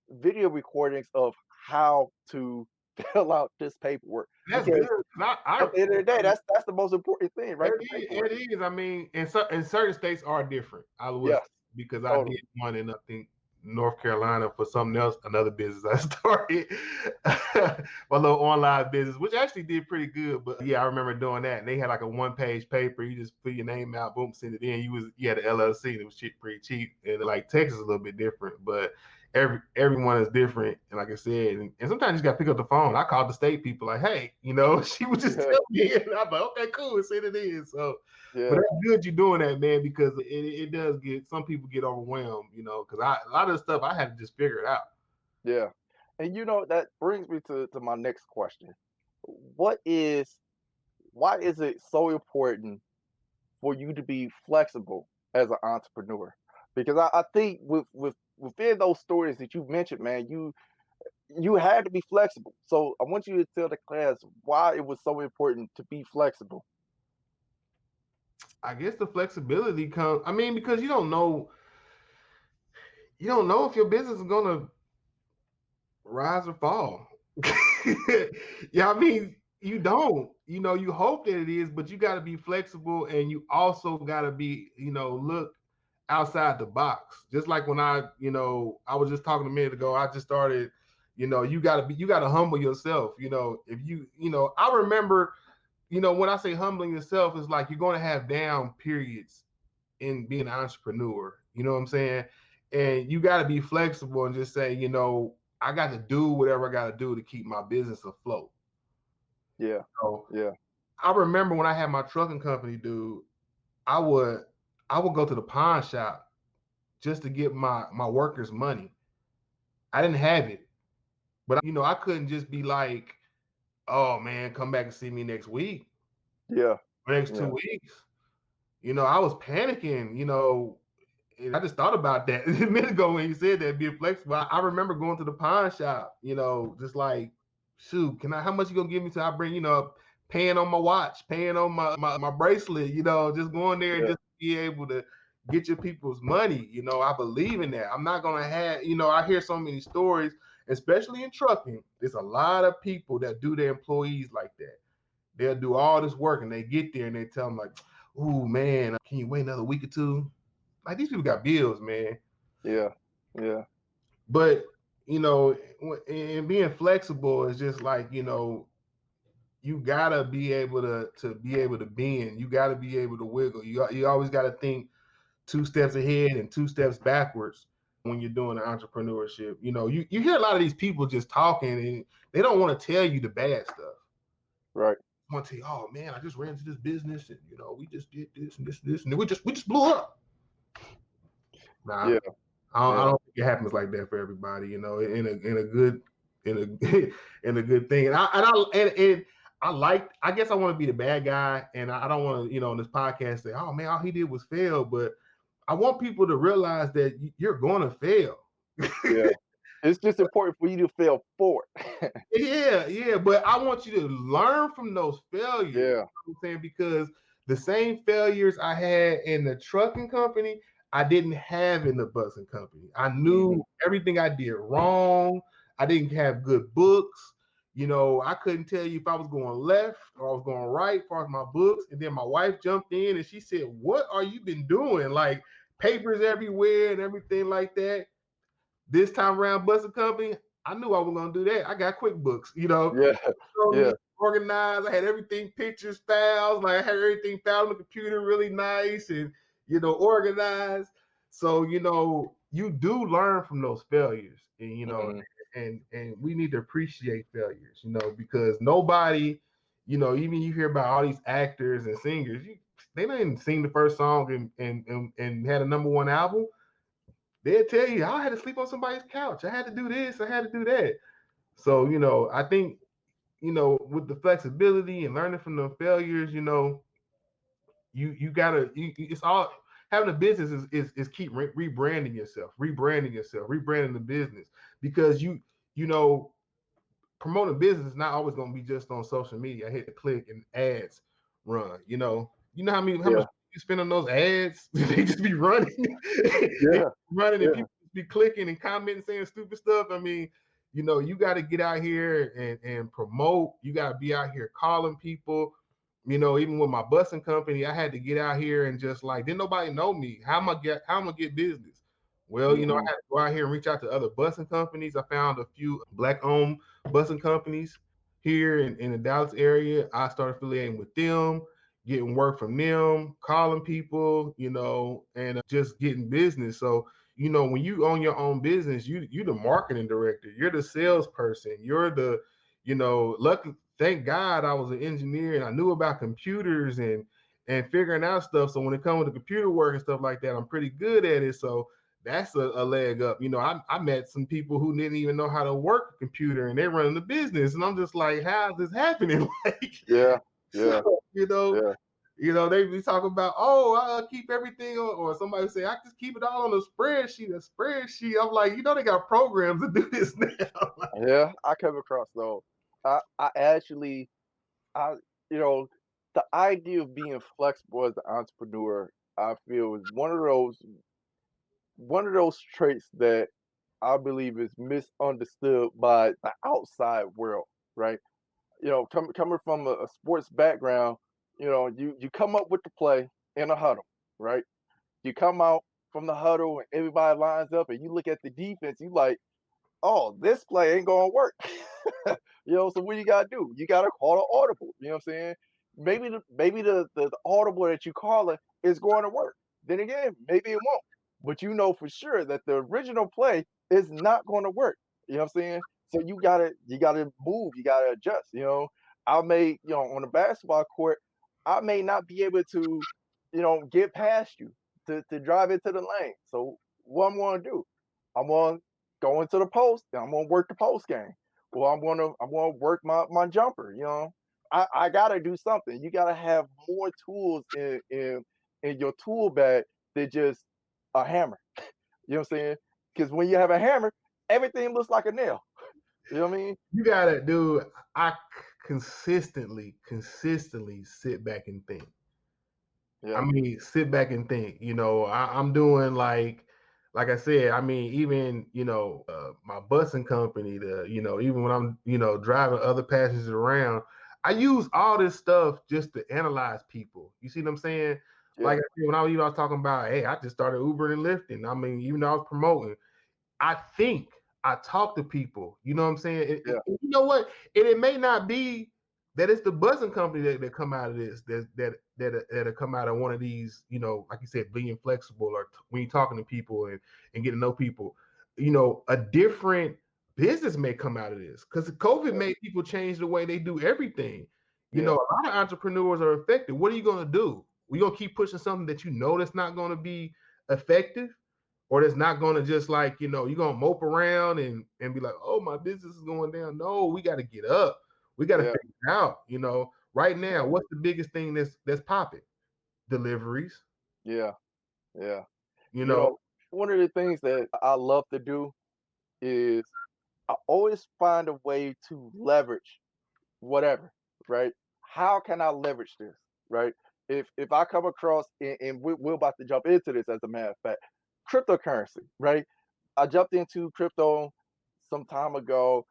video recordings of how to fill out this paperwork That's good. because 'Cause at the end of the day, I that's the most important thing, right? The It paperwork. is. I mean, in certain states are different. I would Yes, because I totally. did one in I think North Carolina for something else, another business I started, my little online business, which actually did pretty good. But yeah, I remember doing that, and they had like a 1 page paper. You just fill your name out, boom, send it in. You had an LLC, and it was pretty cheap. And like Texas is a little bit different, but everyone is different. And like I said, and sometimes you just got to pick up the phone. I called the state people like, hey, she would just Yeah, tell me, and I'm like, okay, cool, send it in. So, but yeah, that's good you're doing that, man, because it does get some people get overwhelmed, because a lot of the stuff I had to just figure it out. yeah. And that brings me to my next question. What is Why is it so important for you to be flexible as an entrepreneur? Because I think within those stories that you mentioned, man, you had to be flexible. So I want you to tell the class why it was so important to be flexible. I guess the flexibility comes. I mean, because you don't know if your business is gonna rise or fall. Yeah, I mean, you don't. You hope that it is, but you got to be flexible, and you also got to be, look outside the box. Just like when I was just talking a minute ago. I just started. You got to humble yourself. If I remember. When I say humbling yourself, it's like you're going to have down periods in being an entrepreneur. You know what I'm saying? And you got to be flexible and just say, I got to do whatever I got to do to keep my business afloat. Yeah, So yeah, I remember when I had my trucking company, dude, I would I would go to the pawn shop just to get my workers' money. I didn't have it, but I couldn't just be like, oh man, come back and see me next week, yeah, or next two yeah, weeks. I was panicking. And I just thought about that a minute ago when you said that being flexible. I remember going to the pawn shop, just like, shoot, how much you gonna give me till I bring, paying on my watch, paying on my bracelet, just going there and yeah, just be able to get your people's money. I believe in that. I'm not gonna I hear so many stories, especially in trucking. There's a lot of people that do their employees like that. They'll do all this work and they get there and they tell them like, "Oh man, can you wait another week or two?" Like these people got bills, man. yeah, yeah, But and being flexible is just like you gotta be able to be able to bend. You gotta be able to wiggle. You always gotta think 2 steps ahead and 2 steps backwards when you're doing entrepreneurship. You hear a lot of these people just talking and they don't want to tell you the bad stuff. right. I want to tell you, oh man, I just ran into this business and we just did this and this and then we just blew up. Nah, Yeah, I yeah, don't think it happens like that for everybody. In a good in a in a good thing. And I like. I guess I want to be the bad guy, and I don't want to on this podcast say, oh man, all he did was fail. But I want people to realize that you're going to fail. yeah, It's just important for you to fail forward. Yeah, yeah, but I want you to learn from those failures. You know Yeah. what I'm saying? Because the same failures I had in the trucking company, I didn't have in the busing company. I Mhm. knew everything I did wrong. I didn't have good books. You know, I couldn't tell you if I was going left or I was going right as far as my books. And then my wife jumped in and she said, "What are you been doing? Like papers everywhere and everything like that." This time around, busting company, I knew I was gonna do that. I got QuickBooks, you know, Yeah. showed me Yeah. organized. I had everything, pictures, files. Like I had everything filed on the computer, really nice and organized. So you do learn from those failures, and Mhm. and we need to appreciate failures, because nobody, even you hear about all these actors and singers, they didn't sing the first song and had a #1 album. They'll tell you, I had to sleep on somebody's couch. I had to do this. I had to do that. So, I think, with the flexibility and learning from the failures, you gotta, it's all having a business is keep rebranding yourself, rebranding the business because you know, promoting business is not always going to be just on social media. I hit the click and ads run. How much Yeah. you spend on those ads? They just be running, they Yeah. running, and Yeah. people be clicking and commenting, saying stupid stuff. I mean, you got to get out here and promote. You got to be out here calling people. Even with my busing company, I had to get out here and just like didn't nobody know me. How am I get business? Well, I Mhm. had to go out here and reach out to other busing companies. I found a few black-owned busing companies here in the Dallas area. I started affiliating with them, getting work from them, calling people, and just getting business. So, when you own your own business, you the marketing director, you're the salesperson, you're the, lucky. Thank God I was an engineer and I knew about computers and figuring out stuff. So when it comes to computer work and stuff like that, I'm pretty good at it. So that's a leg up. I met some people who didn't even know how to work a computer and they're running the business. And I'm just like, how is this happening? Like, Yeah. so, Yeah. Yeah. they be talking about, oh, I keep everything, or somebody say, I just keep it all on a spreadsheet. I'm like, they got programs to do this now. Yeah. I come across those. I actually I you know, the idea of being flexible as an entrepreneur, I feel is one of those traits that I believe is misunderstood by the outside world, right? Coming from a sports background, you come up with the play in a huddle, right? You come out from the huddle and everybody lines up and you look at the defense, you like, oh, this play ain't gonna work. So what you gotta do? You gotta call an audible. You know what I'm saying? Maybe the audible that you call it is going to work. Then again, maybe it won't. But you know for sure that the original play is not going to work. You know what I'm saying? So you gotta move, you gotta adjust. I may, on the basketball court, I may not be able to, get past you to drive into the lane. So what I'm gonna do? I'm gonna go into the post, and I'm gonna work the post game. Well, I'm gonna work my jumper. I gotta do something. You gotta have more tools in your tool bag than just a hammer. You know what I'm saying? Because when you have a hammer, everything looks like a nail. You know what I mean? You gotta do. I consistently sit back and think. I Yeah, mean, sit back and think. I'm doing like I said. I mean, even my busing company. Even when I'm driving other passengers around, I use all this stuff just to analyze people. You see what I'm saying? Like yeah, I said, when I was talking about, hey, I just started Ubering and Lyfting. I mean, even though I was promoting, I think I talk to people. You know what I'm saying? yeah, You know what? And it may not be that it's the buzzing company that come out of this, that come out of one of these, like you said, being flexible or when you're talking to people and getting to know people, a different business may come out of this because COVID yeah, made people change the way they do everything. A yeah, lot of entrepreneurs are affected. What are you going to do? We gonna keep pushing something that that's not going to be effective? Or that's not going to just like, you're going to mope around and be like, oh, my business is going down. No, we got to get up. We got to yeah, figure it out. Right now, yeah, what's the biggest thing that's popping? Deliveries. yeah, yeah. You You know, know, one of the things that I love to do is I always find a way to leverage whatever, right? How can I leverage this, right? If I come across and we're about to jump into this as a matter of fact, cryptocurrency, right? I jumped into crypto some time ago,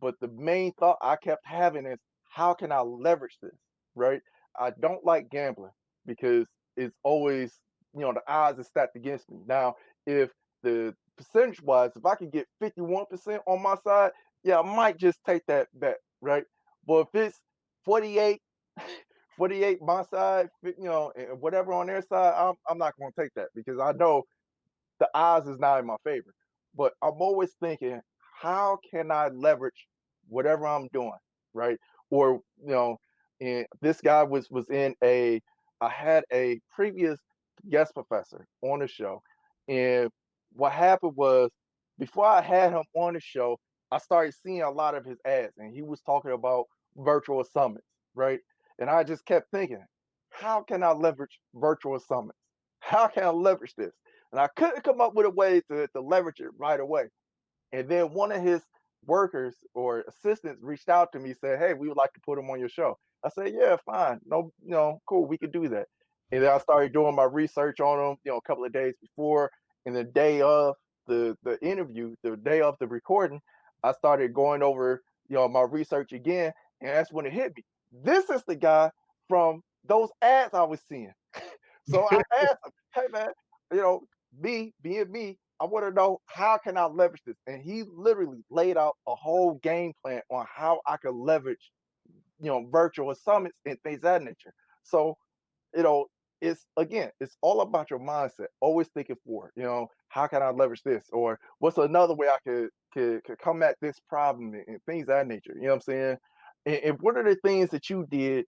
but the main thought I kept having is how can I leverage this, right? I don't like gambling because it's always, the odds are stacked against me. Now, if the percentage wise, if I could get 51% on my side, yeah, I might just take that bet, right? But if it's 48, 48 my side, and whatever on their side, I'm not going to take that because I know the odds is not in my favor. But I'm always thinking, how can I leverage whatever I'm doing, right? Or and this guy was in a. I had a previous guest professor on the show, and what happened was before I had him on the show, I started seeing a lot of his ads, and he was talking about virtual summits, right? And I just kept thinking, how can I leverage virtual summits? How can I leverage this? And I couldn't come up with a way to leverage it right away. And then one of his workers or assistants reached out to me, said, "Hey, we would like to put him on your show." I said, "Yeah, fine. No, cool, we could do that." And then I started doing my research on him, a couple of days before. And the day of the interview, the day of the recording, I started going over, my research again. And that's when it hit me. This is the guy from those ads I was seeing. So I asked him, "Hey man, me being me, I want to know how can I leverage this?" And he literally laid out a whole game plan on how I could leverage, virtual summits and things of that nature. So, you know, it's again, it's all about your mindset. Always thinking forward. How can I leverage this, or what's another way I could come at this problem and things of that nature. You know what I'm saying? And one of the things that you did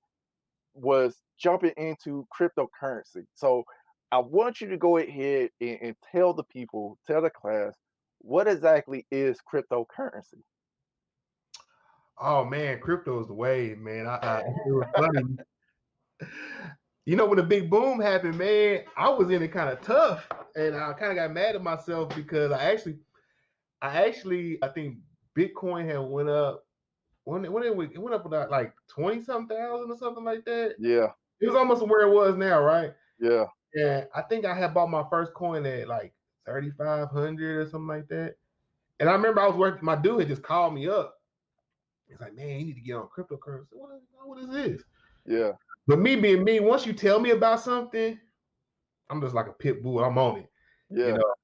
was jumping into cryptocurrency. So I want you to go ahead and tell the people, tell the class, what exactly is cryptocurrency? Oh man, crypto is the wave, man. It was funny. When the big boom happened, man, I was in it kind of tough, and I kind of got mad at myself because I think Bitcoin had went up it went up about like 20 something thousand or something like that. Yeah, It was almost where it was now, right? yeah, And I think I had bought my first coin at like 3,500 or something like that. And I remember I was working. My dude had just called me up. He's like, "Man, you need to get on cryptocurrency." What is this? yeah, But me being me, once you tell me about something, I'm just like a pit bull. I'm on it, you yeah. know.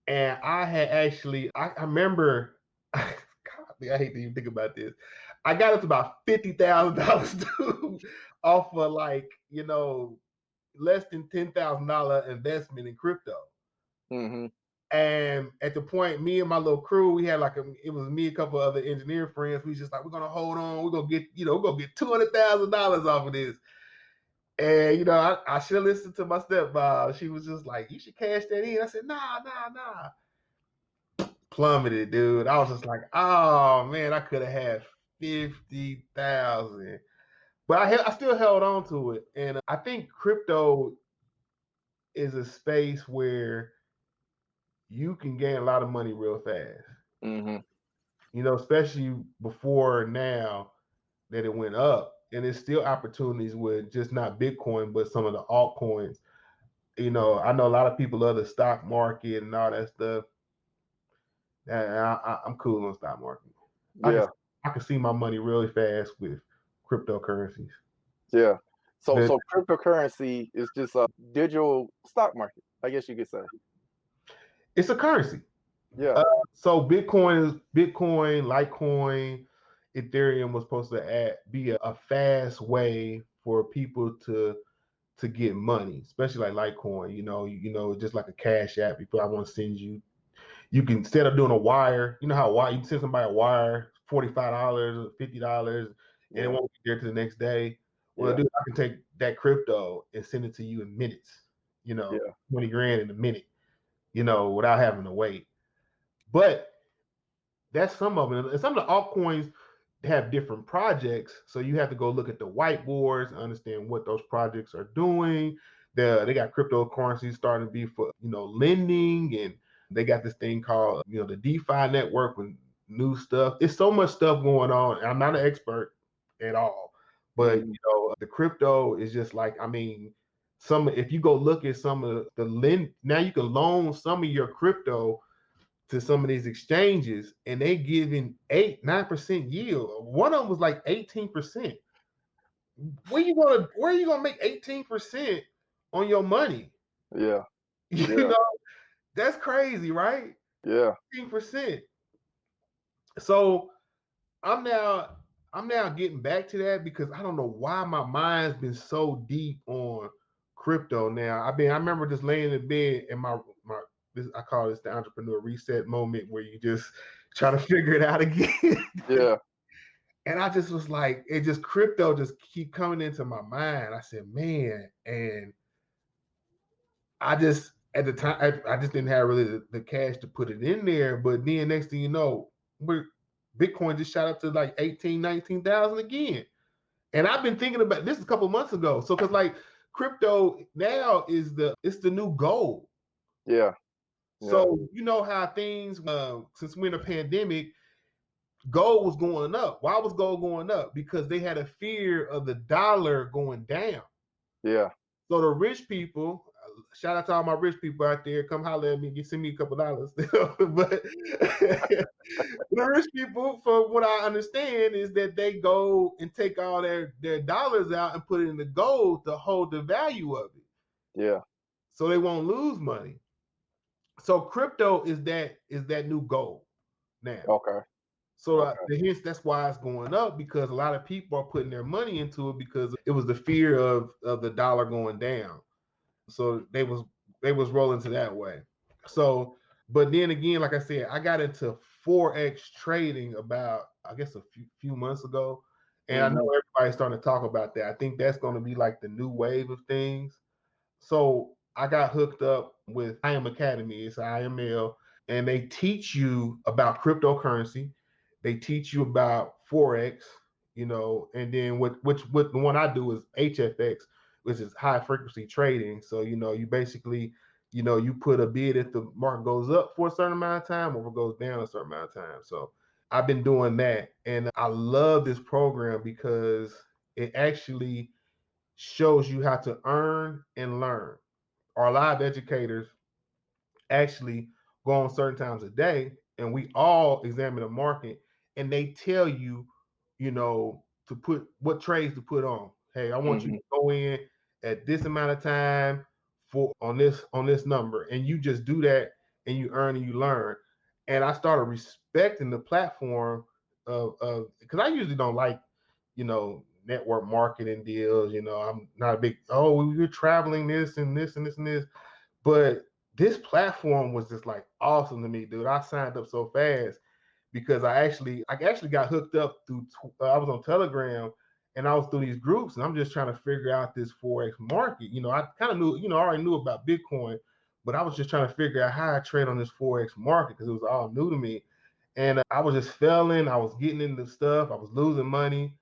And I had actually, I remember, God, I hate to even think about this. I got up to about $50,000 off of like, less than $10,000 investment in crypto. Hmm. And at the point, me and my little crew, we had it was me, a couple of other engineer friends. We just like, we're gonna hold on. We're gonna get, we're gonna get $200,000 off of this. And I should have listened to my stepmom. She was just like, "You should cash that in." I said, "Nah, nah, nah." Plummeted, dude. I was just like, "Oh man, I could have had 50,000." But I still held on to it, and I think crypto is a space where you can gain a lot of money real fast. Hmm. Especially before now that it went up, and there's still opportunities with just not Bitcoin, but some of the altcoins. I know a lot of people love the stock market and all that stuff. I'm cool on stock market. I can Yeah, I can see my money really fast with cryptocurrencies. yeah. So The, so cryptocurrency is just a digital stock market, I guess you could say. it's a currency. Yeah. Uh, so Bitcoin, Litecoin, Ethereum was supposed to be a fast way for people to get money, especially like Litecoin. Just like a cash app. People, I want to send you. You can, instead of doing a wire, you know how you can send somebody a wire, $45 or $50, and it Yeah. won't be there to the next day. Well, Yeah. dude, I can take that crypto and send it to you in minutes. Yeah. 20 grand in a minute. Without having to wait. But that's some of it. And some of the altcoins have different projects, so you have to go look at the whiteboards, understand what those projects are doing. They got cryptocurrencies starting to be for lending and They got this thing called, the DeFi network with new stuff. It's so much stuff going on. I'm not an expert at all, but the crypto is just like, I mean, if you go look at some of the now you can loan some of your crypto to some of these exchanges, and they giving 8-9% yield. One of them was like 18%. Where are you gonna make 18% on your money? Yeah. You Yeah. know, that's crazy, right? Yeah. 18%. So I'm now getting back to that because I don't know why my mind's been so deep on crypto now. I remember just laying in bed and my this, I call this the entrepreneur reset moment where you just try to figure it out again. Yeah. And I just was like, crypto just keep coming into my mind. I said, man, and I just at the time I just didn't have really the cash to put it in there. But then next thing you know, Bitcoin just shot up to like 18, 19,000 again. And I've been thinking about this a couple months ago. So because like crypto now it's the new gold. Yeah. Yeah. So you know how things since we're in a pandemic, gold was going up. Why was gold going up? Because they had a fear of the dollar going down. Yeah. So the rich people, shout out to all my rich people out there, come holler at me, send me a couple dollars. But the rich people, from what I understand, is that they go and take all their dollars out and put it in the gold to hold the value of it. Yeah. So they won't lose money. So crypto is that new gold now. Okay. So Okay. hence that's why it's going up, because a lot of people are putting their money into it because it was the fear of the dollar going down. So they was rolling to that way. So, but then again, like I said, I got into forex trading about, I guess, a few months ago, and I know everybody's starting to talk about that. I think that's going to be like the new wave of things. So I got hooked up with IM Academy. It's IML, and they teach you about cryptocurrency. They teach you about forex, and then what the one I do is HFX, which is high frequency trading. So you basically, you put a bid if the market goes up for a certain amount of time or if it goes down a certain amount of time. So I've been doing that, and I love this program because it actually shows you how to earn and learn. Our live educators actually go on certain times a day, and we all examine the market, and they tell you, to put what trades to put on. Hey, I want you to go in at this amount of time for on this number, and you just do that, and you earn and you learn. And I started respecting the platform of because I usually don't like, network marketing deals. I'm not a big, oh, we're traveling this and this and this and this. But this platform was just like awesome to me, dude. I signed up so fast because I actually got hooked up through. I was on Telegram, and I was through these groups, and I'm just trying to figure out this forex market. I kind of knew, I already knew about Bitcoin, but I was just trying to figure out how I trade on this forex market because it was all new to me, and I was just failing. I was getting into stuff. I was losing money.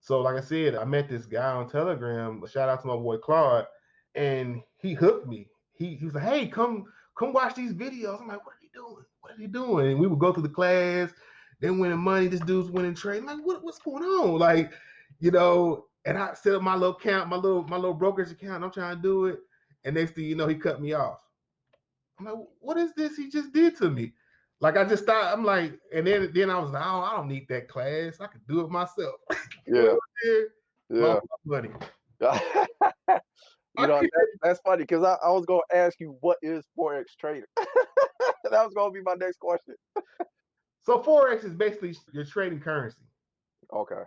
So, like I said, I met this guy on Telegram. Shout out to my boy Claude, and he hooked me. He was like, "Hey, come watch these videos." I'm like, "What are they doing? What are they doing?" And we would go to the class. They winning money. This dude's winning trade. I'm like, what's going on? Like, and I set up my little account, my little brokerage account. I'm trying to do it, and next thing you know, he cut me off. I'm like, what is this he just did to me? Like, I just thought, I'm like, and then I was like, oh, I don't need that class. I could do it myself. Yeah. Yeah. Money. That's funny because I was gonna ask you what is forex trading. That was gonna be my next question. So forex is basically you're trading currency. Okay.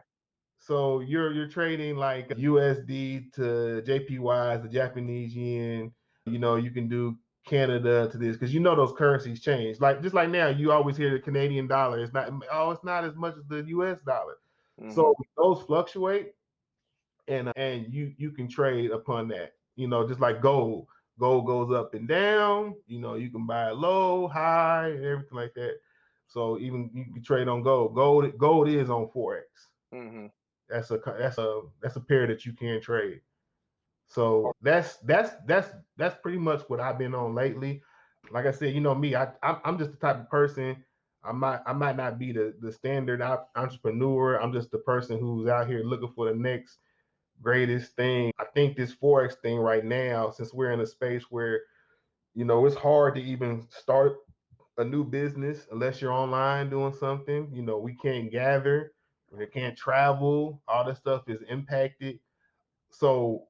So you're trading like USD to JPY, the Japanese yen. You can do Canada to this because those currencies change. Like just like now, you always hear the Canadian dollar. It's not as much as the US dollar. So those fluctuate, and you can trade upon that. Just like gold. Gold goes up and down. You can buy low, high, and everything like that. So even you can trade on gold. Gold is on forex. That's a pair that you can trade. So that's pretty much what I've been on lately. like I said, you know me, I'm just the type of person. I might not be the standard entrepreneur. I'm just the person who's out here looking for the next greatest thing. I think this forex thing right now, since we're in a space where it's hard to even start a new business unless you're online doing something. We can't gather, we can't travel. All this stuff is impacted. So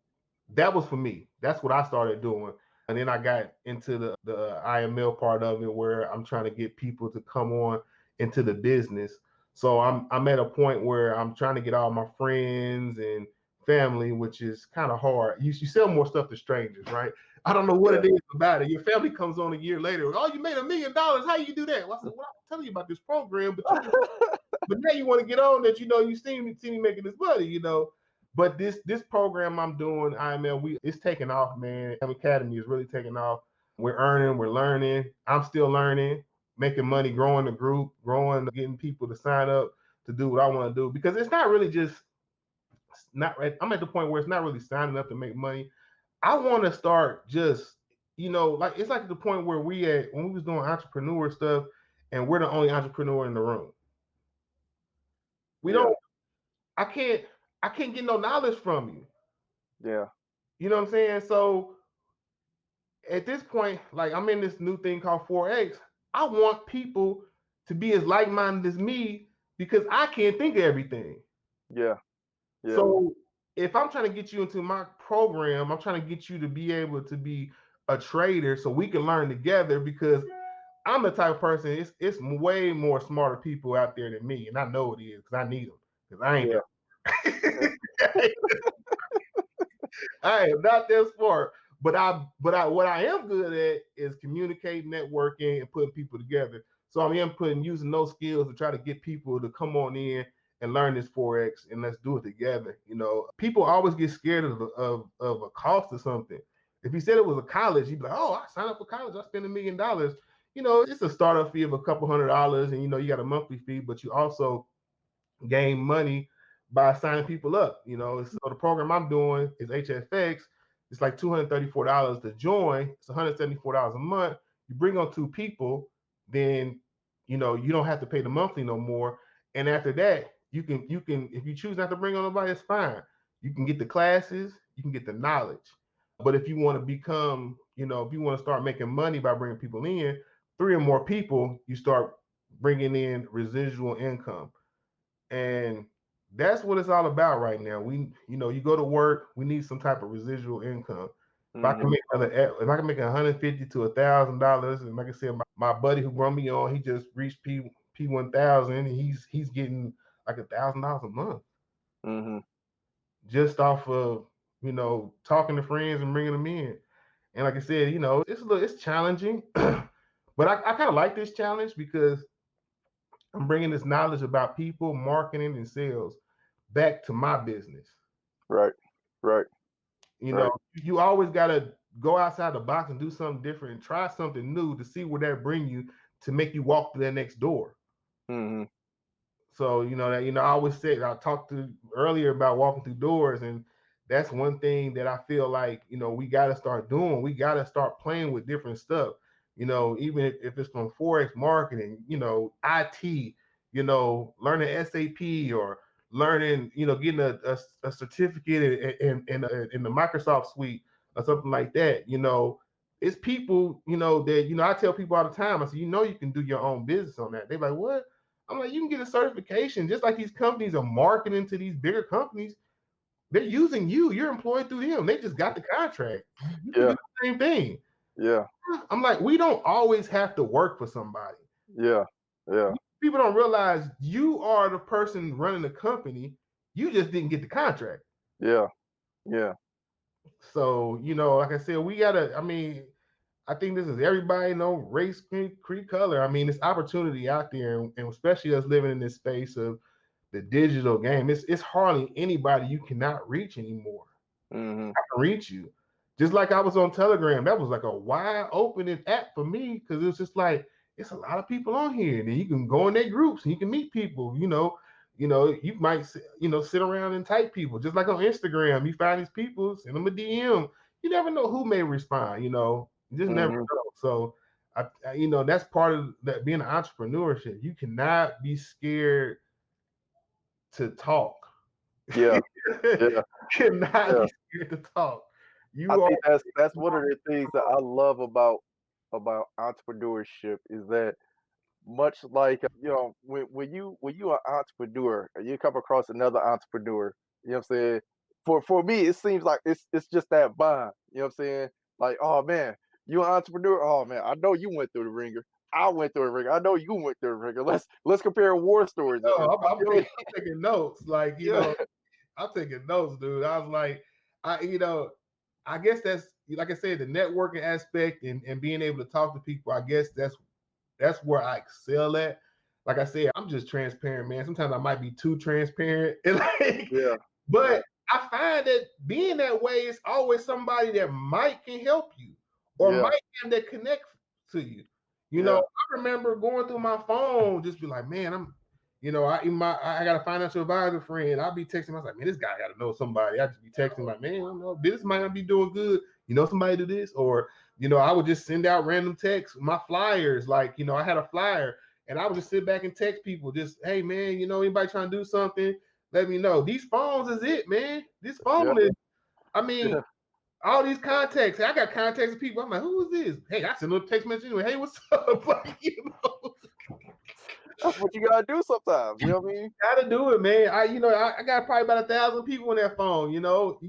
that was for me. That's what I started doing. And then I got into the IML part of it where I'm trying to get people to come on into the business. So I'm at a point where I'm trying to get all my friends and family, which is kind of hard. You sell more stuff to strangers, right? I don't know what Yeah. it is about it. Your family comes on a year later. Oh, you made $1 million. How you do that? Well, I said, well, I'm telling you about this program, but now you want to get on that. You see me making this money. But this program I'm doing, IML, it's taking off, man. Academy is really taking off. We're earning, we're learning. I'm still learning, making money, growing the group, getting people to sign up to do what I want to do. Because it's not really just not. I'm at the point where it's not really signing up to make money. I want to start just, like it's like the point where when we was doing entrepreneur stuff, and we're the only entrepreneur in the room. We Yeah. don't. I can't. I can't get no knowledge from you. Yeah. You know what I'm saying? So at this point, like I'm in this new thing called 4X. I want people to be as like-minded as me because I can't think of everything. Yeah. Yeah. So if I'm trying to get you into my program, I'm trying to get you to be able to be a trader so we can learn together because I'm the type of person, it's way more smarter people out there than me. And I know it is because I need them. Because I ain't Yeah. that. I am not that smart, but what I am good at is communicating, networking, and putting people together. So I'm using those skills to try to get people to come on in and learn this forex, and let's do it together. People always get scared of a cost or something. If you said it was a college, you'd be like, "Oh, I signed up for college. I spend $1 million." It's a startup fee of a couple $100, and you got a monthly fee, but you also gain money by signing people up. So the program I'm doing is HFX. It's like $234 to join. It's $174 a month. You bring on 2 people, then you don't have to pay the monthly no more. And after that, you can if you choose not to bring on nobody, it's fine. You can get the classes, you can get the knowledge. But if you want to if you want to start making money by bringing people in, 3 or more people, you start bringing in residual income. And that's what it's all about right now. You go to work, we need some type of residual income. If I can Hmm. make if I can make $150 to $1,000, and like I said, my buddy who brought me on, he just reached P 1000, and he's getting like $1,000 a month Hmm. just off of talking to friends and bringing them in. And like I said, it's challenging, but I kind of like this challenge because I'm bringing this knowledge about people, marketing, and sales back to my business. Right. Right. Right. You always got to go outside the box and do something different and try something new to see where that bring you to make you walk through that next door. Hmm. So I always said I talked to earlier about walking through doors, and that's one thing that I feel like we got to start doing. We got to start playing with different stuff. Even if it's from forex marketing, IT, learning SAP or learning, getting a certificate in the Microsoft suite or something like that. It's people, that I tell people all the time. I say, you can do your own business on that. They're like, what? I'm like, you can get a certification just like these companies are marketing to these bigger companies. They're using you. You're employed through them. They just got the contract. You can do Yeah. the same thing. Yeah. I'm like, we don't always have to work for somebody. Yeah. Yeah. People don't realize you are the person running the company. You just didn't get the contract. Yeah. Yeah. So, like I said, we gotta, I think this is everybody, race, creed, color. It's opportunity out there, and especially us living in this space of the digital game. It's hardly anybody you cannot reach anymore. Hmm. I can reach you. Just like I was on Telegram, that was like a wide opening app for me because it was just like it's a lot of people on here, and then you can go in their groups and you can meet people. You might sit around and type people just like on Instagram. You find these people, send them a DM. You never know who may respond. You just never Hmm. know. So That's part of that being an entrepreneurship. You cannot be scared to talk. Yeah, You yeah, cannot yeah. be scared to talk. I You are think that's one of the things that I love about entrepreneurship is that much like when you an entrepreneur and you come across another entrepreneur, you know what I'm saying? For me, it seems like it's just that bond. You know what I'm saying? Like, oh man, you an entrepreneur? Oh man, I know you went through the ringer. I went through the ringer. I know you went through the ringer. Let's compare war stories. no, You know what I mean? I'm taking notes. Like, Yeah, I'm taking notes, dude. I was like, I guess that's like I said, the networking aspect and being able to talk to people. I guess that's where I excel at. Like I said, I'm just transparent, man. Sometimes I might be too transparent, yeah, yeah, but I find that being that way is always somebody that might can help you or yeah, might have that connect to you. yeah, I remember going through my phone, just be like, man, I got a financial advisor friend. I'll be texting him. I was like, man, this guy got to know somebody. I just be texting like, man, I don't know, this might not be doing good. Somebody do this, or I would just send out random texts, my flyers. Like, I had a flyer, and I would just sit back and text people, just, hey man, anybody trying to do something, let me know. These phones is it, man. This yeah, phone is, I mean, yeah. all these contacts. I got contacts of people. I'm like, who is this? Hey, I send them a text message anyway. Hey, what's up? Like, That's what you gotta do sometimes. You know what I mean? gotta do it, man. I got probably about 1,000 people on that phone. You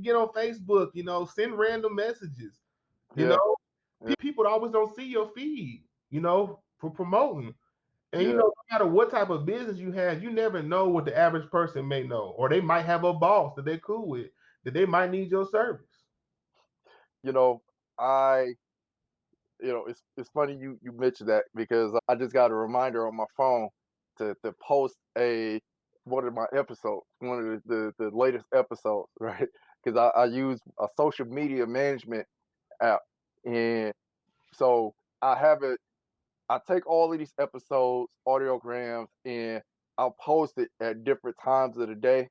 get on Facebook, send random messages. You Yeah, know, yeah, people always don't see your feed, for promoting. And yeah, no matter what type of business you have, you never know what the average person may know, or they might have a boss that they're cool with, that they might need your service. you know, I it's funny you mentioned that because I just got a reminder on my phone to post a one of my episodes, one of the latest episodes, right? Because I use a social media management app, and so I have it. I take all of these episodes, audiograms, and I'll post it at different times of the day.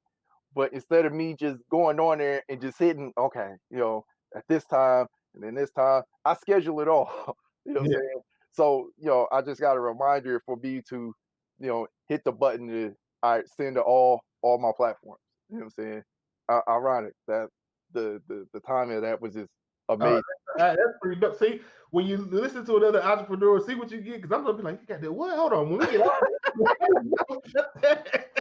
But instead of me just going on there and just hitting, okay, at this time and then this time, I schedule it all. You know what I'm Yeah, saying? So, I just got a reminder for me to, hit the button to all right, send to all my platforms. You know what I'm saying? Ironic that the timing of that was just uh, amazing. that's pretty dope. See, when you listen to another entrepreneur, see what you get. Because I'm gonna be like, you got that what? Hold on, when we get out.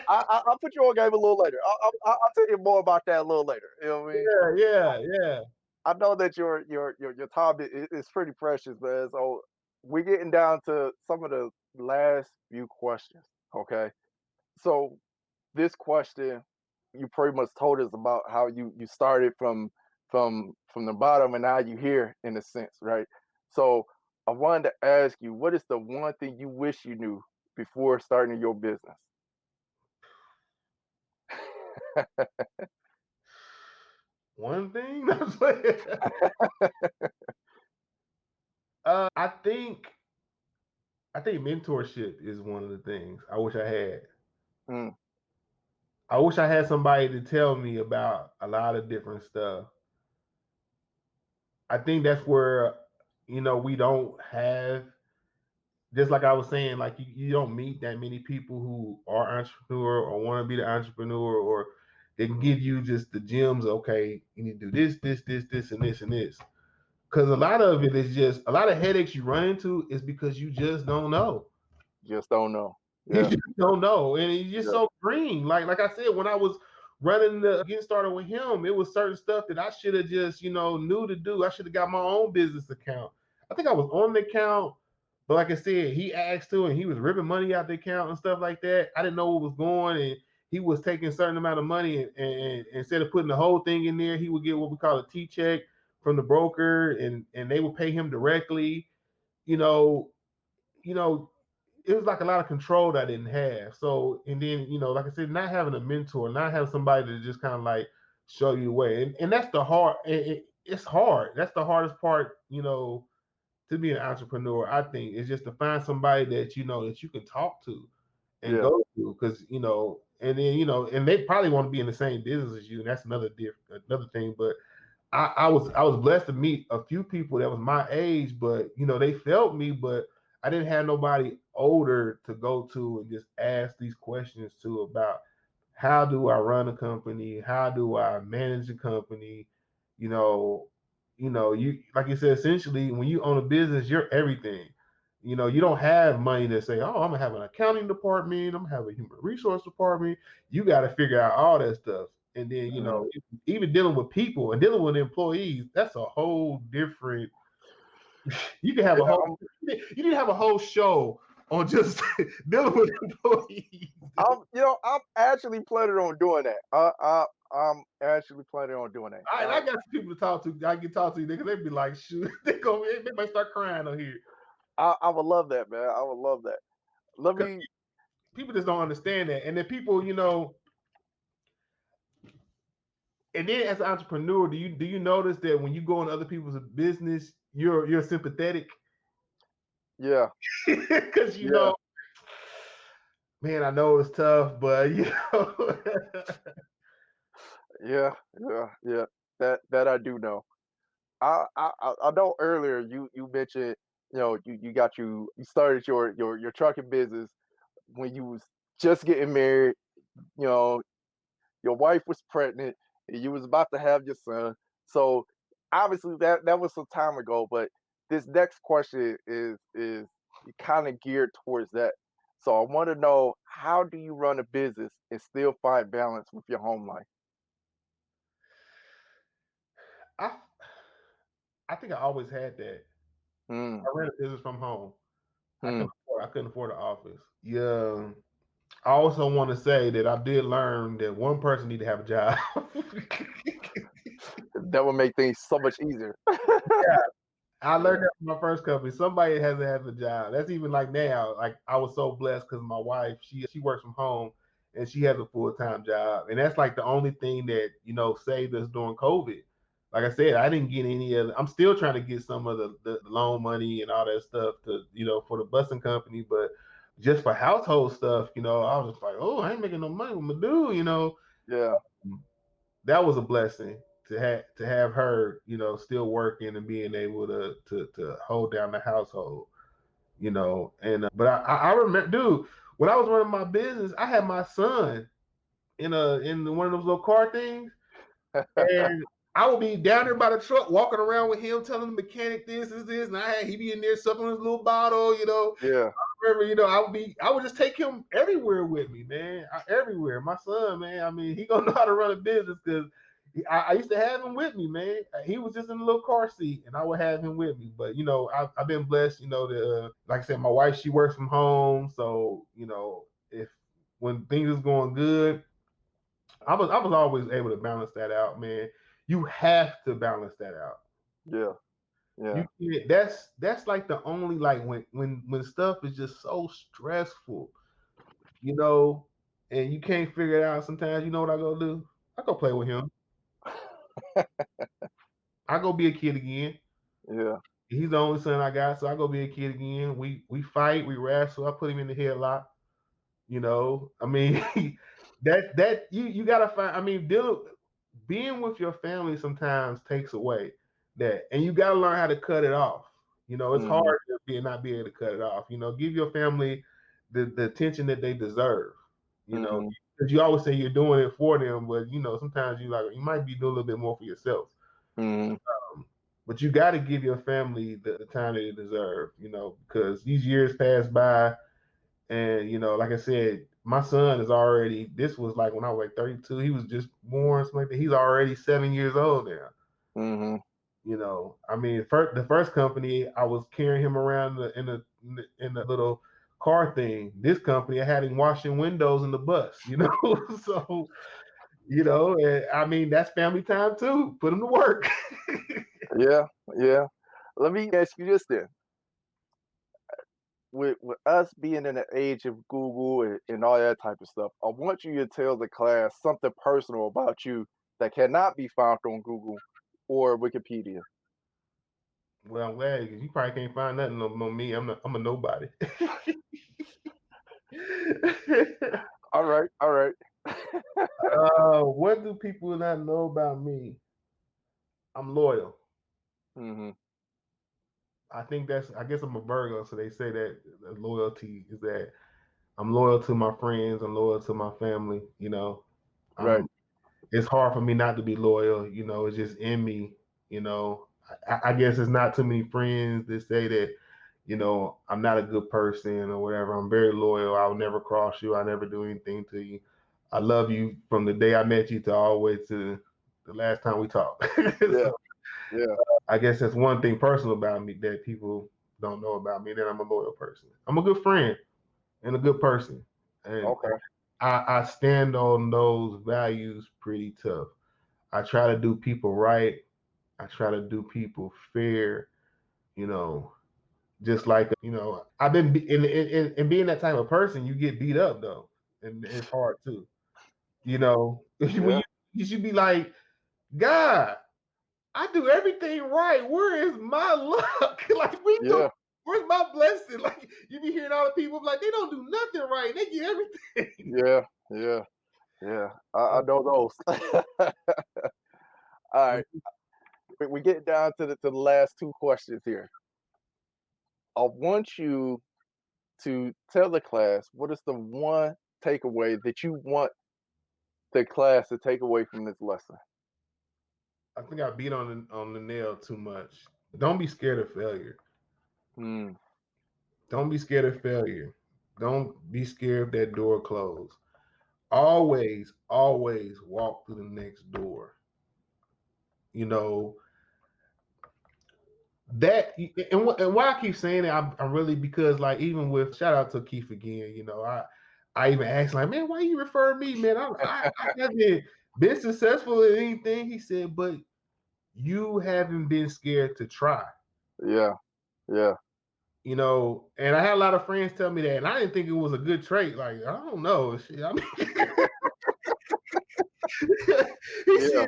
I'll put you on game a little later. I'll tell you more about that a little later. You know what I mean? Yeah, yeah, yeah. I know that your time is pretty precious, man. So we're getting down to some of the last few questions. Okay, so this question, you pretty much told us about how you started from the bottom and now you here in a sense, right? So I wanted to ask you, what is the one thing you wish you knew before starting your business? One thing. I think mentorship is one of the things I wish I had. Mm, I wish I had somebody to tell me about a lot of different stuff. I think that's where we don't have, just like I was saying, like you don't meet that many people who are entrepreneur or want to be the entrepreneur, or they can give you just the gems. Okay, you need to do this, and this, and this. Because a lot of it is just a lot of headaches you run into is because you just don't know. just don't know. You Yeah, just don't know, and it's just yeah, so green. Like I said, when I was running the getting started with him, it was certain stuff that I should have just knew to do. I should have got my own business account. I think I was on the account, but like I said, he asked to, and he was ripping money out the account and stuff like that. I didn't know what was going, and he was taking a certain amount of money, and instead of putting the whole thing in there, he would get what we call a T check from the broker, and they would pay him directly. You know, you know, it was like a lot of control that I didn't have. So, and then, like I said, not having a mentor, not having somebody to just kind of like show you the way. And that's the hard, it's hard. That's the hardest part, to be an entrepreneur, I think, is just to find somebody that, that you can talk to and yeah, go to. Cause, and then, and they probably want to be in the same business as you. And that's another thing. But I was blessed to meet a few people that was my age, but they felt me, but I didn't have nobody older to go to and just ask these questions to about how do I run a company, how do I manage a company, you know, you like you said, essentially when you own a business, you're everything. You don't have money to say, oh, I'm gonna have an accounting department, I'm gonna have a human resource department. You got to figure out all that stuff, and then Mm. even dealing with people and dealing with employees, that's a whole different. You can have a Yeah, whole. You need to have a whole show on just dealing with employees. I'm actually planning on doing that. I'm actually planning on doing that. I got some people to talk to. I can talk to you because they'd be like, shoot, they might start crying on here. I would love that, man. I would love that. Let 'Cause me. people just don't understand that, and then people, and then as an entrepreneur, do you notice that when you go in other people's business, you're sympathetic Yeah, because yeah, man, I know it's tough, but yeah, yeah, yeah. That I do know. I know earlier you mentioned you started your trucking business when you was just getting married. You know, your wife was pregnant and you was about to have your son. So obviously that was some time ago, but this next question is kind of geared towards that. So I want to know, how do you run a business and still find balance with your home life? I I think I always had that. Mm, I ran a business from home. mm. I couldn't afford an office. Yeah. I also want to say that I did learn that one person need to have a job. That would make things so much easier. I Yeah, learned that from my first company. Somebody has to have a job. That's even like now. Like I was so blessed because my wife, she works from home and she has a full-time job. And that's like the only thing that, saved us during COVID. Like I said, I didn't get any of I'm still trying to get some of the loan money and all that stuff to, for the busing company, but just for household stuff, I was just like, oh, I ain't making no money with my dude. yeah, That was a blessing to have her, still working and being able to hold down the household, and but I remember, dude, when I was running my business, I had my son in one of those little car things, and I would be down there by the truck, walking around with him, telling the mechanic this is this, and he be in there sucking his little bottle. yeah, Remember, I would just take him everywhere with me, man. Everywhere. My son, man. I mean, he gonna know how to run a business because I used to have him with me, man. He was just in a little car seat, and I would have him with me. But I've been blessed, to like I said, my wife, she works from home, so if when things is going good, I was always able to balance that out, man. You have to balance that out. yeah, You yeah. can't, that's like the only like when stuff is just so stressful, you know, and you can't figure it out. Sometimes you know what I go do? I go play with him. I go be a kid again. Yeah. He's the only son I got, so I go be a kid again. We fight, we wrestle. I put him in the headlock. I mean, that you gotta find. I mean, being with your family sometimes takes away that, and you gotta learn how to cut it off. It's Mhm, hard to not be able to cut it off. Give your family the attention that they deserve. You know, mhm, because you always say you're doing it for them, but sometimes you might be doing a little bit more for yourself. mhm. But you got to give your family the time that they deserve. Because these years pass by, and like I said, my son is already. This was like when I was like 32. He was just born, something like that. He's already 7 years old now. Mhm. I mean, the first company I was carrying him around in the little car thing. This company I had him washing windows in the bus. So and I mean that's family time too. Put him to work. Yeah, yeah. Let me ask you this then. With us being in the age of Google and all that type of stuff, I want you to tell the class something personal about you that cannot be found on Google or Wikipedia. Well, I'm glad because you probably can't find nothing on me. I'm a nobody. All right, all right. What do people not know about me? I'm loyal. Mm-hmm. I think I guess I'm a Virgo, so they say that loyalty is that I'm loyal to my friends, I'm loyal to my family, Right. I'm it's hard for me not to be loyal, it's just in me, I guess it's not too many friends that say that, I'm not a good person or whatever. I'm very loyal. I'll never cross you. I never do anything to you. I love you from the day I met you to all the way to the last time we talked. Yeah. So Yeah. I guess that's one thing personal about me that people don't know about me, that I'm a loyal person. I'm a good friend and a good person. And Okay. I stand on those values pretty tough. I try to do people right. I try to do people fair, you know, just like, I've been, in being that type of person, you get beat up though. And it's hard too, when Yeah. you should be like, God, I do everything right. Where is my luck? Like we do. Yeah. Where's my blessing? Like you be hearing all the people like they don't do nothing right. They get everything. Yeah. Yeah. Yeah. I know those. All right. We get down to the last two questions here. I want you to tell the class what is the one takeaway that you want the class to take away from this lesson. I think I beat on the nail too much. Don't be scared of failure. Mm, Don't be scared of failure. Don't be scared of that door closed. Always, always walk through the next door. You know that, and why I keep saying it, I'm really, because like even with, shout out to Keith again. I even asked like, man, why you refer me, man? I haven't been successful in anything. He said, but you haven't been scared to try. yeah. Yeah. And I had a lot of friends tell me that, and I didn't think it was a good trait. Like, I don't know. Shit, I mean, he Yeah.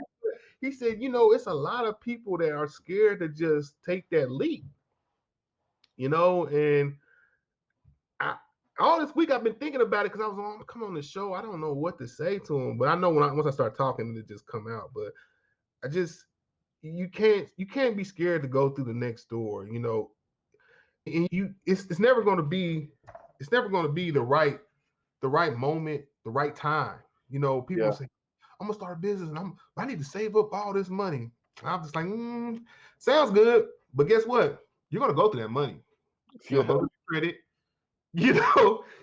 said, it's a lot of people that are scared to just take that leap, and I, all this week I've been thinking about it because I was on come on the show. I don't know what to say to him, but I know once I start talking, it just come out. But I just you can't be scared to go through the next door, and it's never going to be the right moment, the right time. People Yeah. say, I'm gonna start a business and I need to save up all this money. I'm just like, sounds good, but guess what? You're gonna go through that money. You're gonna Yeah. go through credit. You're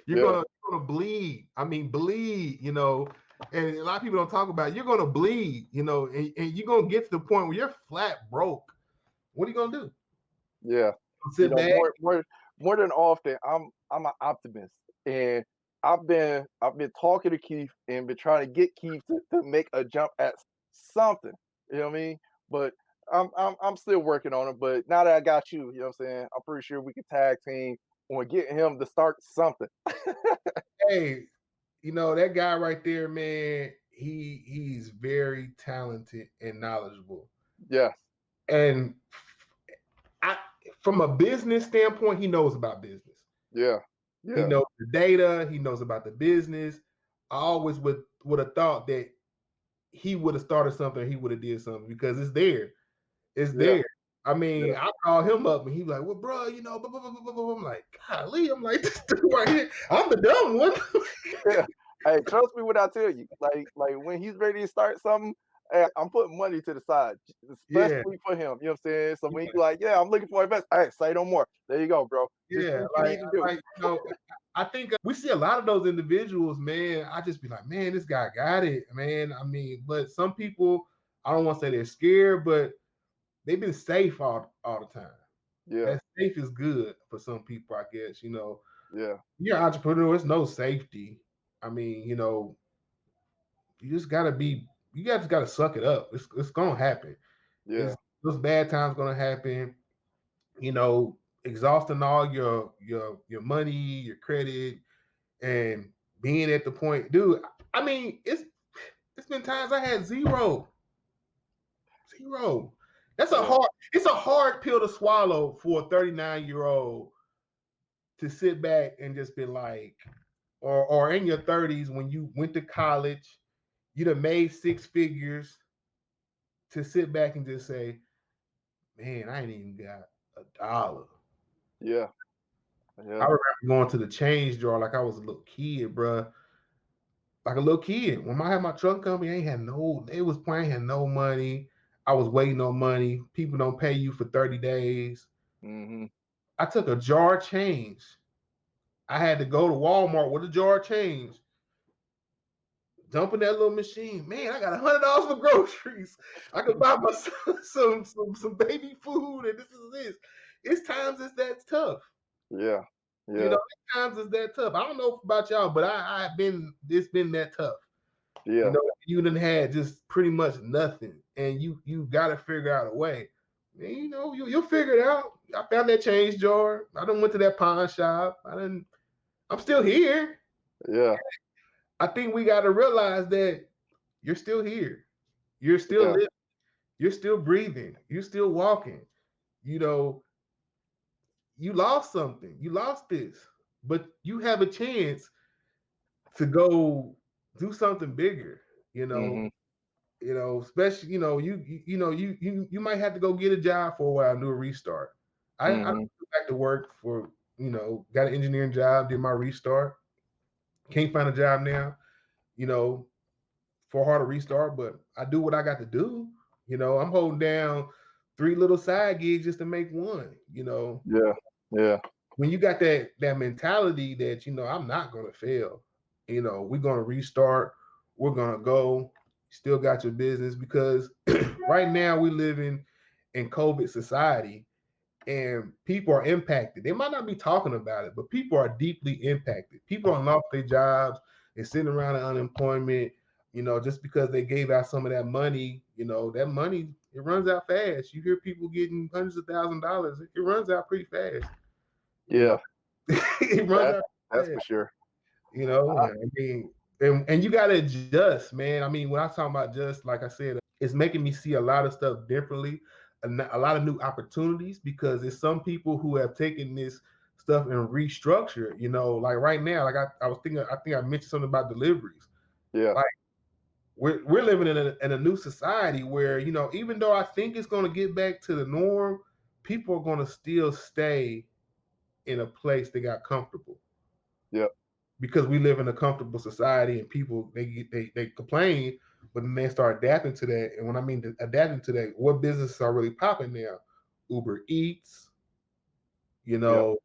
Yeah. gonna bleed. I mean, bleed. And a lot of people don't talk about it. You're gonna bleed. And you're gonna get to the point where you're flat broke. What are you gonna do? Yeah. Sit back? More than often, I'm an optimist, and I've been talking to Keith and been trying to get Keith to make a jump at something. You know what I mean? But I'm still working on it. But now that I got you, you know what I'm saying, I'm pretty sure we can tag team on getting him to start something. Hey, that guy right there, man. He's very talented and knowledgeable. Yes. And I, from a business standpoint, he knows about business. Yeah. He Yeah. knows the data. He knows about the business. I always would have thought that he would have started something. He would have did something because it's there. It's Yeah. there. I mean, Yeah. I call him up and he's like, "Well, bro, blah, blah, blah, blah, blah." I'm like, "Golly," I'm like, "This dude right here, I'm the dumb one." Yeah. Hey, trust me when I tell you, like when he's ready to start something, hey, I'm putting money to the side, Yeah, especially for him. You know what I'm saying? So when yeah, he's like, yeah, I'm looking for investment. Hey, say no more. There you go, bro. Just do yeah. what you Like, need to do. like I think we see a lot of those individuals, man. I just be like, man, this guy got it, man. I mean, but some people, I don't want to say they're scared, but they've been safe all the time. Yeah. That safe is good for some people, I guess. Yeah. You're an entrepreneur, it's no safety. I mean, you just gotta be, you guys gotta suck it up. It's gonna happen. Yeah. It's those bad times gonna happen. Exhausting all your money, your credit, and being at the point, dude. I mean, it's been times I had zero. That's a Yeah. hard. It's a hard pill to swallow for a 39-year-old to sit back and just be like, or in your 30s when you went to college, you'd have made six figures, to sit back and just say, man, I ain't even got $1. Yeah. I Yeah. remember going to the change jar like I was a little kid, bro. Like a little kid. When I had my truck company, I ain't had no, it was I ain't had no money. I was waiting on money. People don't pay you for 30 days. Mm-hmm. I took a jar of change. I had to go to Walmart with a jar of change, dump in that little machine. Man, I got $100 for groceries. I could buy my son some baby food, and this is this. It's times it's that tough. Yeah. You Yeah. know, times it's that tough. I don't know about y'all, but I've been it's been that tough. You Yeah. know, you done had just pretty much nothing, and you got to figure out a way. And, you know, you'll figure it out. I found that change jar. I done went to that pawn shop. I'm still here. Yeah. I think we got to realize that you're still here. You're still Yeah. living. You're still breathing. You're still walking. You know, you lost something. You lost this, but you have a chance to go do something bigger. You know, Mm-hmm. especially you might have to go get a job for a while and do a restart. I Mm-hmm. went back to work for got an engineering job, did my restart. Can't find a job now, you know, for a hard to restart, but I do what I got to do. I'm holding down three little side gigs just to make one. Yeah. Yeah. When you got that mentality that I'm not gonna fail, we're gonna restart, we're gonna go, still got your business because right now we live in COVID society and people are impacted. They might not be talking about it, but people are deeply impacted. People are lost their jobs, they're sitting around in unemployment, just because they gave out some of that money, that money it runs out fast. You hear people getting hundreds of $1,000s, it runs out pretty fast, you know. Yeah. It runs That out that's fast, for sure. I, I mean, and you gotta adjust, man. I mean, when I talk about just like I said, it's making me see a lot of stuff differently, a lot of new opportunities because it's some people who have taken this stuff and restructured. Like right now, like I was thinking, I think I mentioned something about deliveries. yeah. Like we're living in a new society where even though I think it's going to get back to the norm, people are going to still stay in a place they got comfortable Yeah. because we live in a comfortable society and people they complain, but then they start adapting to that. And when I mean adapting to that, what businesses are really popping now? Uber Eats, you Yeah. know,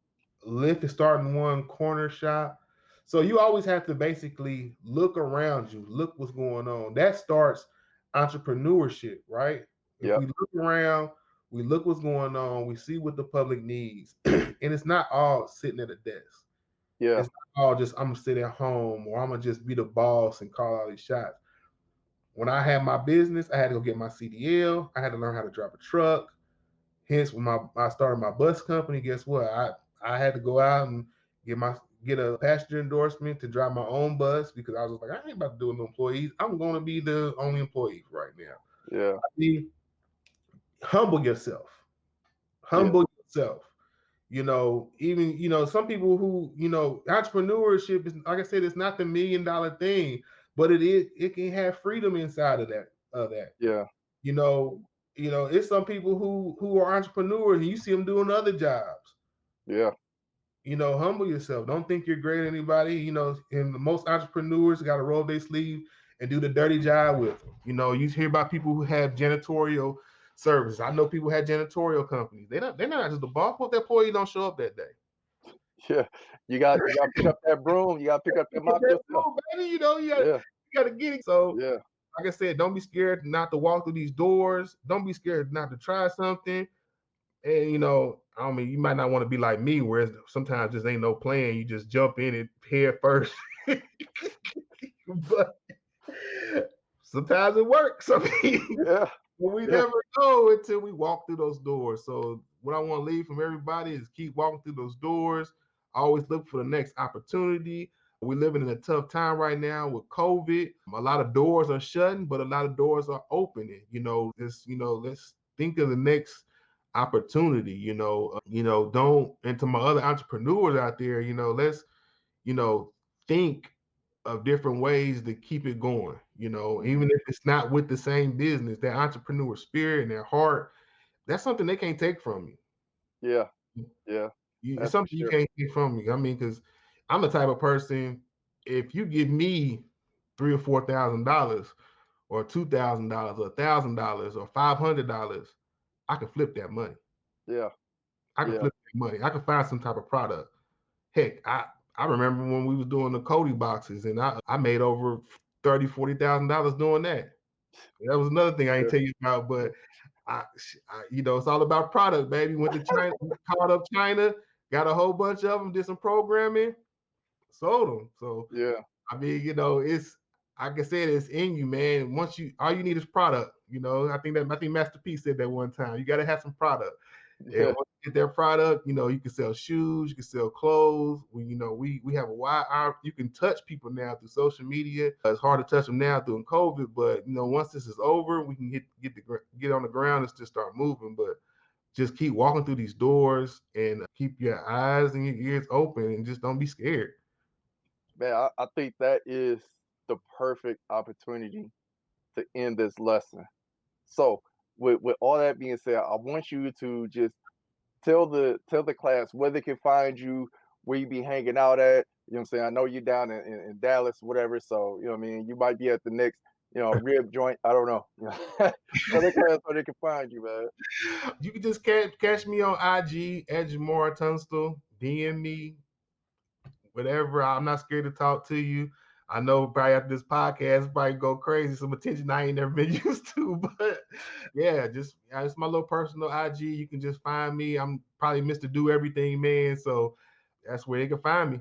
Lyft is starting one, corner shop. So you always have to basically look around you, look what's going on. That starts entrepreneurship, right? If Yeah. we look around, we look what's going on, we see what the public needs, and it's not all sitting at a desk. Yeah. It's not all just I'm gonna sit at home or I'm gonna just be the boss and call all these shots. When I had my business, I had to go get my CDL. I had to learn how to drive a truck. Hence, when I started my bus company, guess what? I had to go out and get a passenger endorsement to drive my own bus because I was like, I ain't about to do it with employees. I'm going to be the only employee right now. Yeah. I mean, humble yourself. Yeah. Humble yourself. Even some people who entrepreneurship is like I said, it's not the $1 million thing, but it can have freedom inside of that. Yeah. You know, it's some people who are entrepreneurs and you see them doing other jobs. Yeah. Humble yourself. Don't think you're greater than anybody. And most entrepreneurs got to roll their sleeve and do the dirty job with them. You hear about people who have janitorial services. I know people had janitorial companies. They're not just the boss, but their employee don't show up that day. Yeah. You got to pick up that broom. You got to pick up that mop yourself. Baby, Yeah. you gotta get it. So Yeah. like I said, don't be scared not to walk through these doors. Don't be scared not to try something. And I mean, you might not want to be like me, where sometimes just ain't no plan. You just jump in it head first. But sometimes it works. I mean, Yeah. but we Yeah. never know until we walk through those doors. So what I want to leave from everybody is keep walking through those doors. Always look for the next opportunity. We're living in a tough time right now with COVID. A lot of doors are shutting, but a lot of doors are opening. Let's think of the next opportunity. Don't. And to my other entrepreneurs out there, let's think of different ways to keep it going. Even if it's not with the same business, their entrepreneur spirit and their heart, that's something they can't take from Yeah, you. yeah, It's that's for something you sure. can't take from me. I mean, because I'm the type of person, if you give me $3,000 or $4,000 or $2,000 or $1,000 or $500, I can flip that money. Yeah, I can yeah, flip that money. I can find some type of product. Heck, I remember when we was doing the Cody boxes, and I made over $30,000-$40,000 doing that. That was another thing I ain't yeah, tell you about, but it's all about product, baby. Went to China, called up China, got a whole bunch of them, did some programming, sold them. So yeah, I mean, it's like I said, it's in you, man. All you need is product. I think Master P said that one time. You got to have some product. And yeah. once you get their product, you can sell shoes, you can sell clothes. We have a wide arm. You can touch people now through social media. It's hard to touch them now through COVID, but once this is over, we can get on the ground and just start moving. But just keep walking through these doors and keep your eyes and your ears open and just don't be scared. Man, I think that is the perfect opportunity to end this lesson. So, with all that being said, I want you to just tell the class where they can find you, where you be hanging out at. You know what I'm saying? I know you're down in Dallas, whatever. So, you know what I mean? You might be at the next, rib joint. I don't know. Tell the class where they can find you, man. You can just catch me on IG at Jamar Tunstall. DM me, whatever. I'm not scared to talk to you. I know probably after this podcast, probably go crazy. Some attention I ain't never been used to, but yeah, it's my little personal IG. You can just find me. I'm probably Mr. Do Everything Man, so that's where you can find me.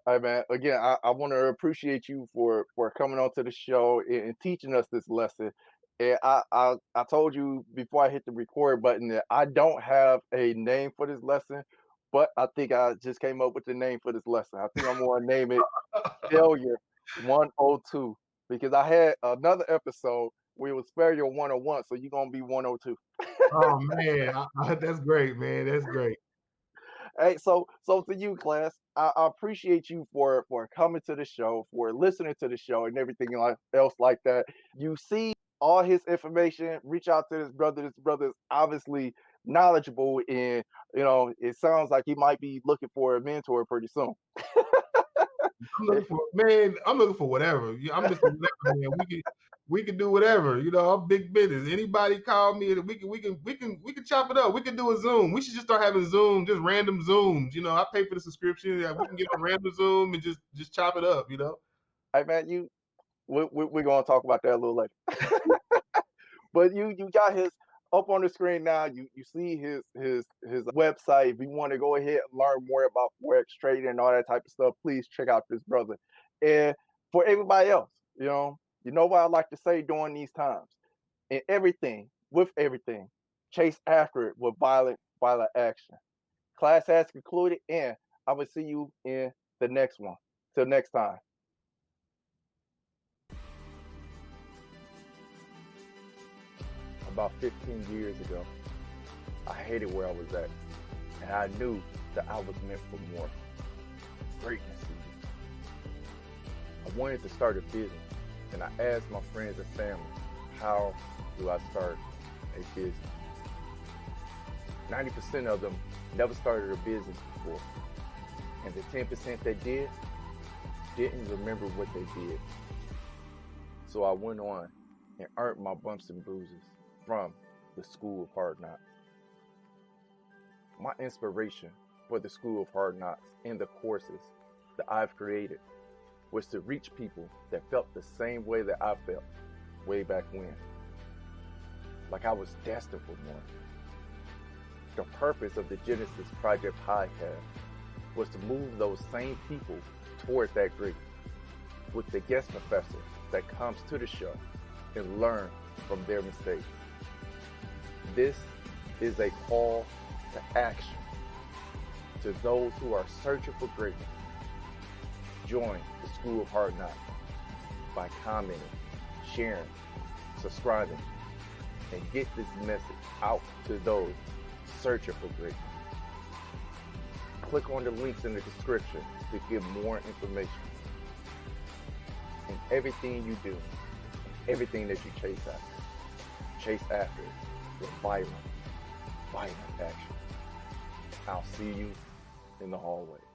All right, man. Again, I want to appreciate you for coming on to the show and teaching us this lesson. And I told you before I hit the record button that I don't have a name for this lesson, but I think I just came up with the name for this lesson. I think I'm going to name it Failure 102 because I had another episode where it was Failure 101, so you're going to be 102. Oh man, that's great, man. That's great. Hey, so to you, class, I appreciate you for coming to the show, for listening to the show, and everything else like that. You see all his information. Reach out to this brother. This brother is obviously knowledgeable, and it sounds like he might be looking for a mentor pretty soon. I'm looking for whatever. I'm Mr. Whatever, man. We can do whatever. I'm big business. Anybody call me, we can chop it up. We can do a Zoom. We should just start having Zoom, just random Zooms. I pay for the subscription. Yeah, we can get on random Zoom and just chop it up. Hey man, we're gonna talk about that a little later. But you got his up on the screen now. You see his website. If you want to go ahead and learn more about forex trading and all that type of stuff, please check out this brother. And for everybody else, you know what I like to say during these times. In everything, with everything, chase after it with violent action. Class has concluded, and I will see you in the next one. Till next time. About 15 years ago, I hated where I was at, and I knew that I was meant for more greatness. I wanted to start a business, and I asked my friends and family, how do I start a business? 90% of them never started a business before, and the 10% that didn't remember what they did. So I went on and earned my bumps and bruises from the School of Hard Knocks. My inspiration for the School of Hard Knocks and the courses that I've created was to reach people that felt the same way that I felt way back when. Like I was destined for more. The purpose of the Genesis Project podcast was to move those same people toward that greatness with the guest professor that comes to the show and learn from their mistakes. This is a call to action to those who are searching for greatness. Join the School of Hard Knocks by commenting, sharing, subscribing, and get this message out to those searching for greatness. Click on the links in the description to get more information. in everything you do, everything that you chase after it with violent action. I'll see you in the hallway.